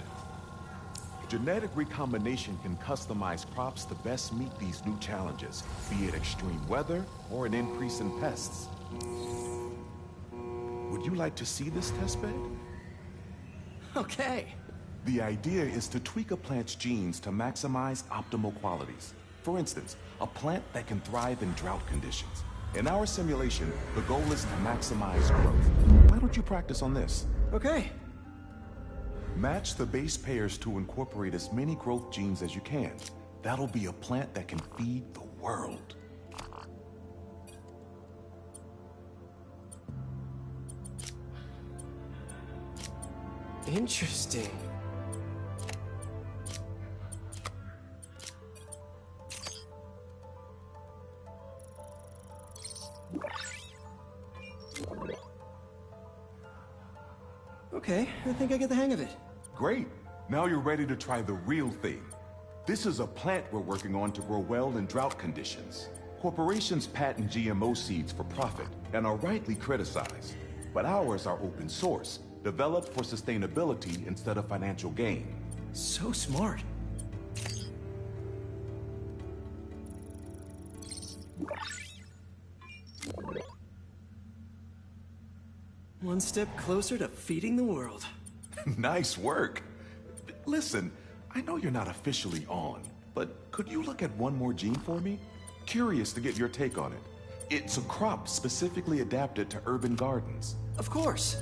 Genetic recombination can customize crops to best meet these new challenges, be it extreme weather or an increase in pests. Would you like to see this testbed? Okay. The idea is to tweak a plant's genes to maximize optimal qualities. For instance, a plant that can thrive in drought conditions. In our simulation, the goal is to maximize growth. Why don't you practice on this? Okay. Match the base pairs to incorporate as many growth genes as you can. That'll be a plant that can feed the world. Interesting. Okay, I think I get the hang of it. Great. Now you're ready to try the real thing. This is a plant we're working on to grow well in drought conditions. Corporations patent GMO seeds for profit and are rightly criticized. But ours are open source, developed for sustainability instead of financial gain. So smart. One step closer to feeding the world. Nice work. Listen, I know you're not officially on, but could you look at one more gene for me? Curious to get your take on it. It's a crop specifically adapted to urban gardens. Of course.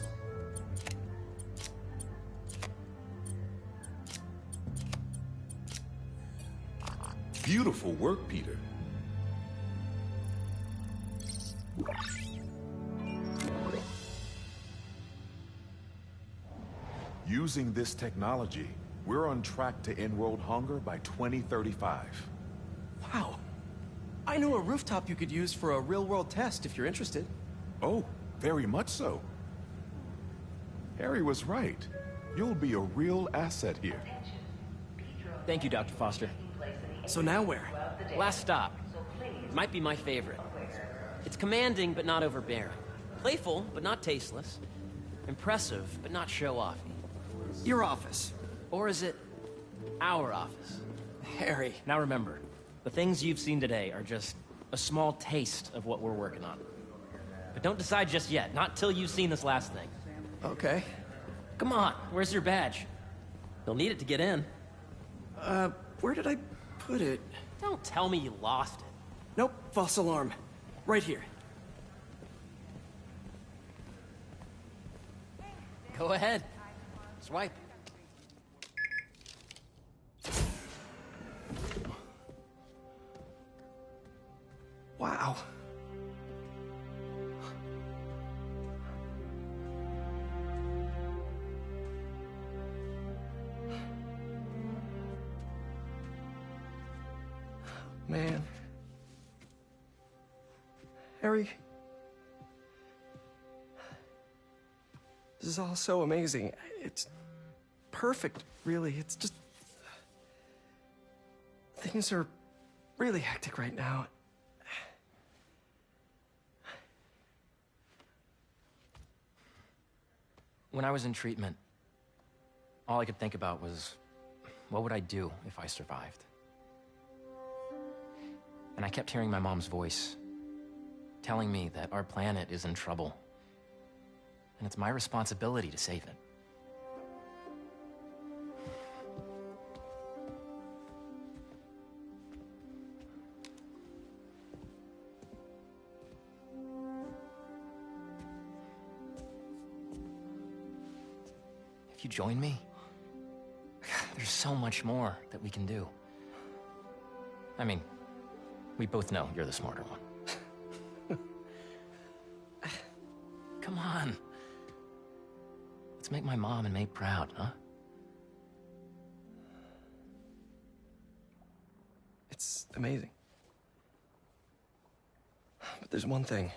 Beautiful work, Peter. Using this technology, we're on track to end world hunger by 2035. Wow. I know a rooftop you could use for a real-world test if you're interested. Oh, very much so. Harry was right. You'll be a real asset here. Thank you, Dr. Foster. So now where? Last stop. Might be my favorite. It's commanding, but not overbearing. Playful, but not tasteless. Impressive, but not show-offy. Your office. Or is it our office? Harry. Now remember, the things you've seen today are just a small taste of what we're working on. But don't decide just yet, not till you've seen this last thing. Okay. Come on, where's your badge? You'll need it to get in. Where did I put it? Don't tell me you lost it. Nope, false alarm. Right here. Go ahead. Swipe. Wow. Man. Harry. This is all so amazing. It's perfect, really. It's just... things are really hectic right now. When I was in treatment, all I could think about was, what would I do if I survived? And I kept hearing my mom's voice, telling me that our planet is in trouble, and it's my responsibility to save it. If you join me, there's so much more that we can do. I mean, we both know you're the smarter one. Come on. Let's make my mom and May proud, huh? It's amazing. But there's one thing.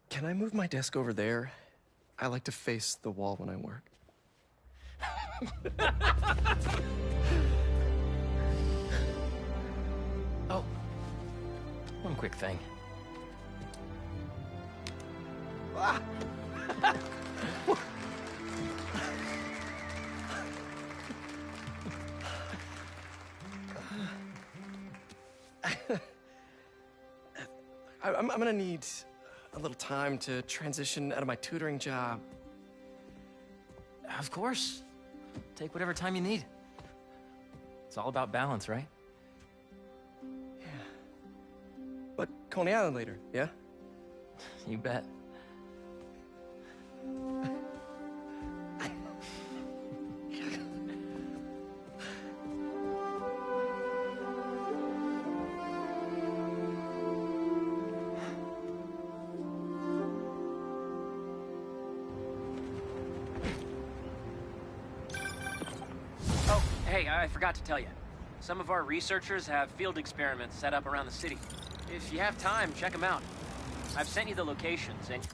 Can I move my desk over there? I like to face the wall when I work. Oh, one quick thing. I'm gonna need a little time to transition out of my tutoring job. Of course. Take whatever time you need. It's all about balance, right? Yeah. But Coney Island later, yeah? You bet. Hey, I forgot to tell you. Some of our researchers have field experiments set up around the city. If you have time, check them out. I've sent you the locations, and...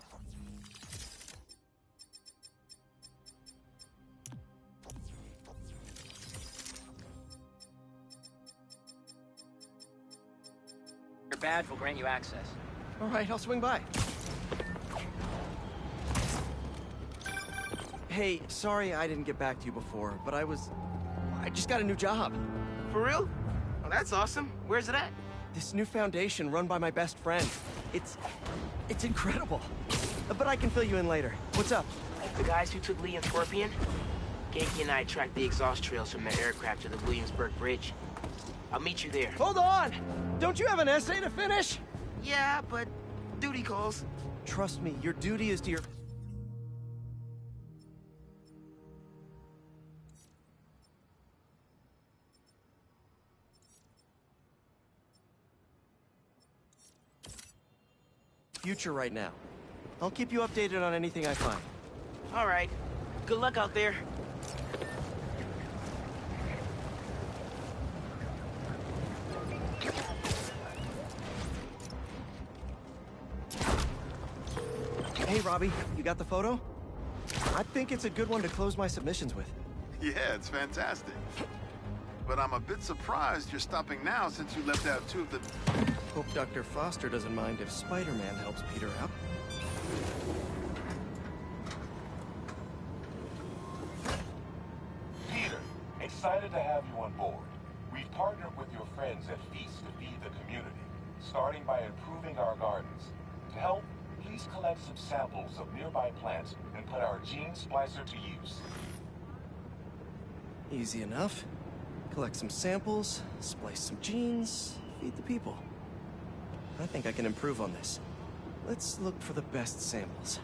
your badge will grant you access. All right, I'll swing by. Hey, sorry I didn't get back to you before, but I just got a new job. For real? Oh, that's awesome. Where's it at? This new foundation run by my best friend. It's incredible. But I can fill you in later. What's up? The guys who took Lee and Scorpion? Genki and I tracked the exhaust trails from their aircraft to the Williamsburg Bridge. I'll meet you there. Hold on! Don't you have an essay to finish? Yeah, but duty calls. Trust me, your duty is to your... future right now. I'll keep you updated on anything I find. All right. Good luck out there. Hey, Robbie, you got the photo? I think it's a good one to close my submissions with. Yeah, it's fantastic. But I'm a bit surprised you're stopping now since you left out two of the... Hope Dr. Foster doesn't mind if Spider-Man helps Peter out. Peter, excited to have you on board. We've partnered with your friends at Feast to feed the community, starting by improving our gardens. To help, please collect some samples of nearby plants and put our gene splicer to use. Easy enough. Collect some samples, splice some genes, feed the people. I think I can improve on this. Let's look for the best samples.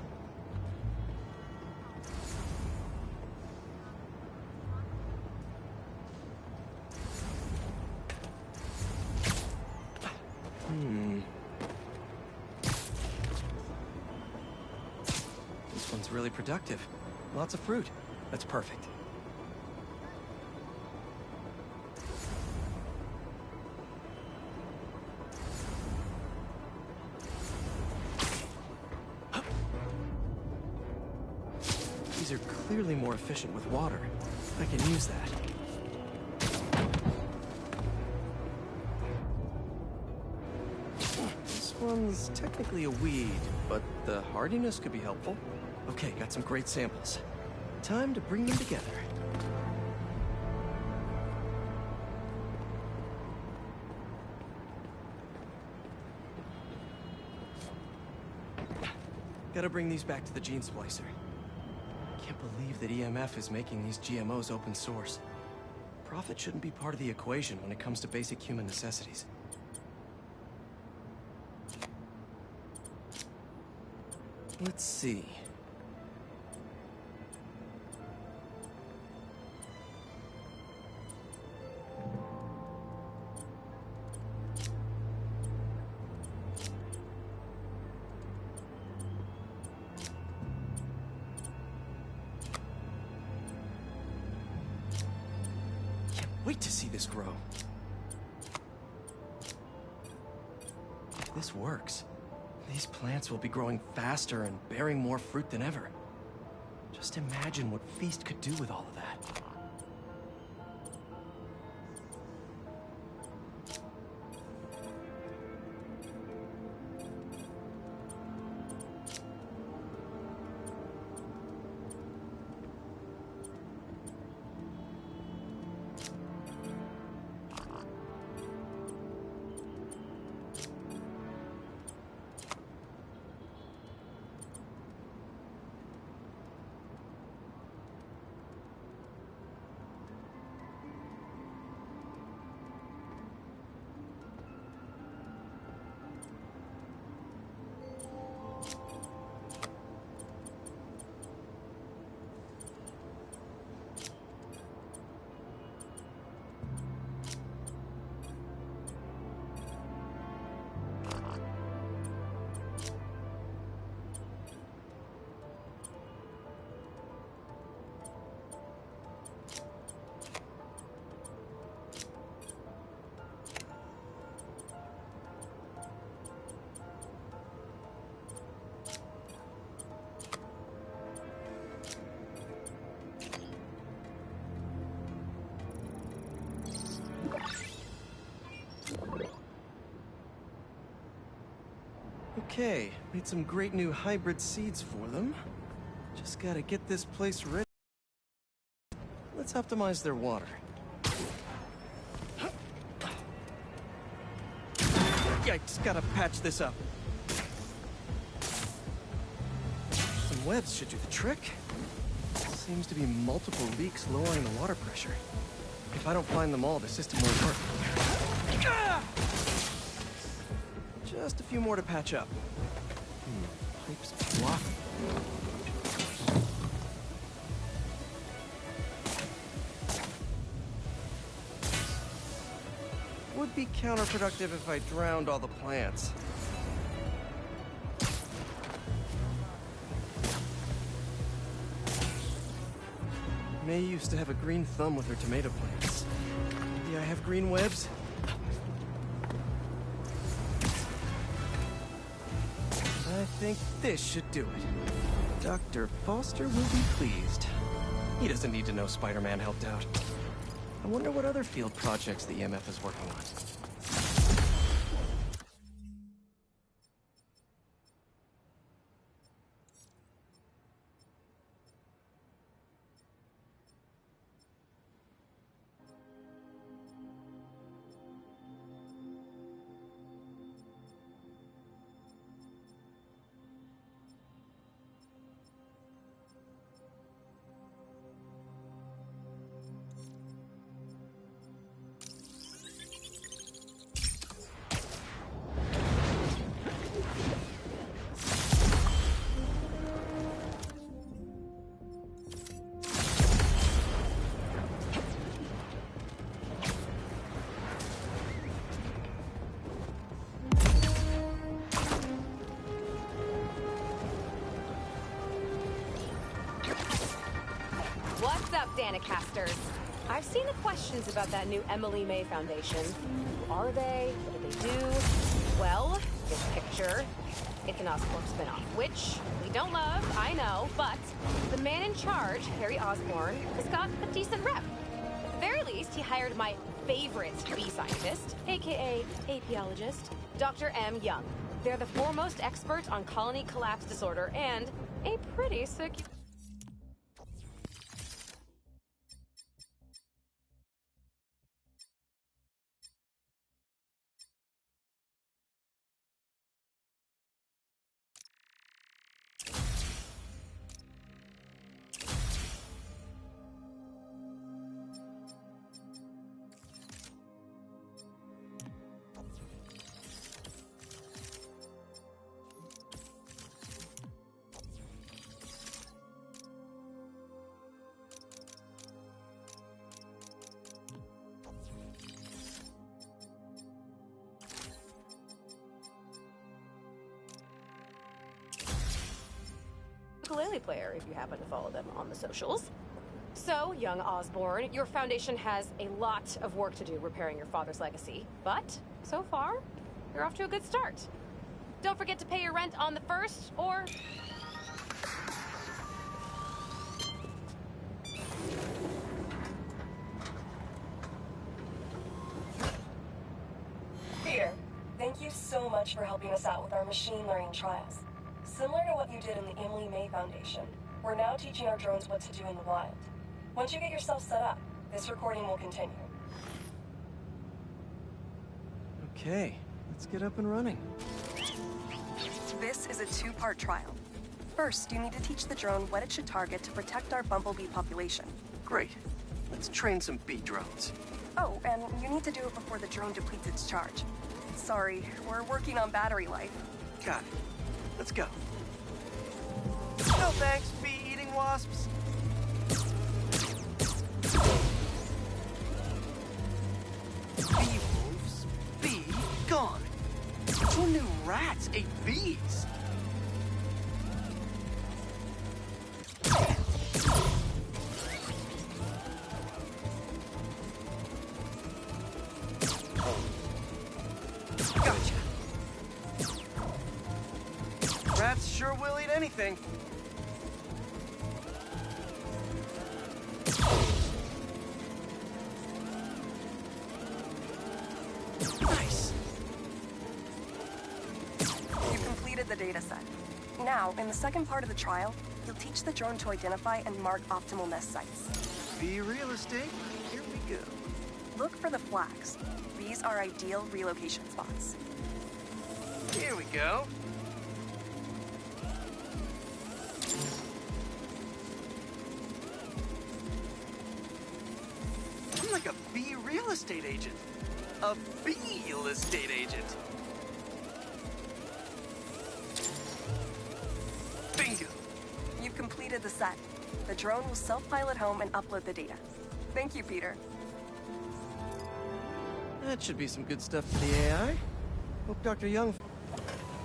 This one's really productive. Lots of fruit. That's perfect. These are clearly more efficient with water. I can use that. This one's technically a weed, but the hardiness could be helpful. Okay, got some great samples. Time to bring them together. Gotta bring these back to the gene splicer. Can't believe that EMF is making these GMOs open source. Profit shouldn't be part of the equation when it comes to basic human necessities. Let's see. Wait to see this grow. If this works, these plants will be growing faster and bearing more fruit than ever. Just imagine what Feast could do with all of that. Okay, made some great new hybrid seeds for them. Just gotta get this place ready. Let's optimize their water. Yikes, gotta patch this up. Some webs should do the trick. Seems to be multiple leaks lowering the water pressure. If I don't find them all, the system won't work. Just a few more to patch up. Pipes blocking. Would be counterproductive if I drowned all the plants. May used to have a green thumb with her tomato plants. Maybe I have green webs? I think this should do it. Dr. Foster will be pleased. He doesn't need to know Spider-Man helped out. I wonder what other field projects the EMF is working on. What's up, Danicasters? I've seen the questions about that new Emily May Foundation. Who are they? What do they do? Well, this picture, it's an Osborn spinoff, which we don't love, I know, but the man in charge, Harry Osborn, has got a decent rep. At the very least, he hired my favorite bee scientist, aka apiologist, Dr. M. Young. They're the foremost expert on colony collapse disorder and a pretty secure... ukulele player, if you happen to follow them on the socials. So, young Osborn, your foundation has a lot of work to do repairing your father's legacy, but so far, you're off to a good start. Don't forget to pay your rent on the 1st, or... Peter, thank you so much for helping us out with our machine learning trials. Similar to what you did in the Emily May Foundation, we're now teaching our drones what to do in the wild. Once you get yourself set up, this recording will continue. Okay, let's get up and running. This is a two-part trial. First, you need to teach the drone what it should target to protect our bumblebee population. Great. Let's train some bee drones. Oh, and you need to do it before the drone depletes its charge. Sorry, we're working on battery life. Got it. Let's go. No thanks, bee-eating wasps. Beehives, bee gone. Who knew rats ate bees? Gotcha. Rats sure will eat anything. Nice. You completed completed the data set. Now, in the second part of the trial, you'll teach the drone to identify and mark optimal nest sites. Be real estate, here we go. Look for the flags. These are ideal relocation spots. Here we go. I'm like a bee real estate agent. A bee-real estate agent. Bingo. You've completed the set. The drone will self-pilot home and upload the data. Thank you, Peter. That should be some good stuff for the AI. Hope Dr. Young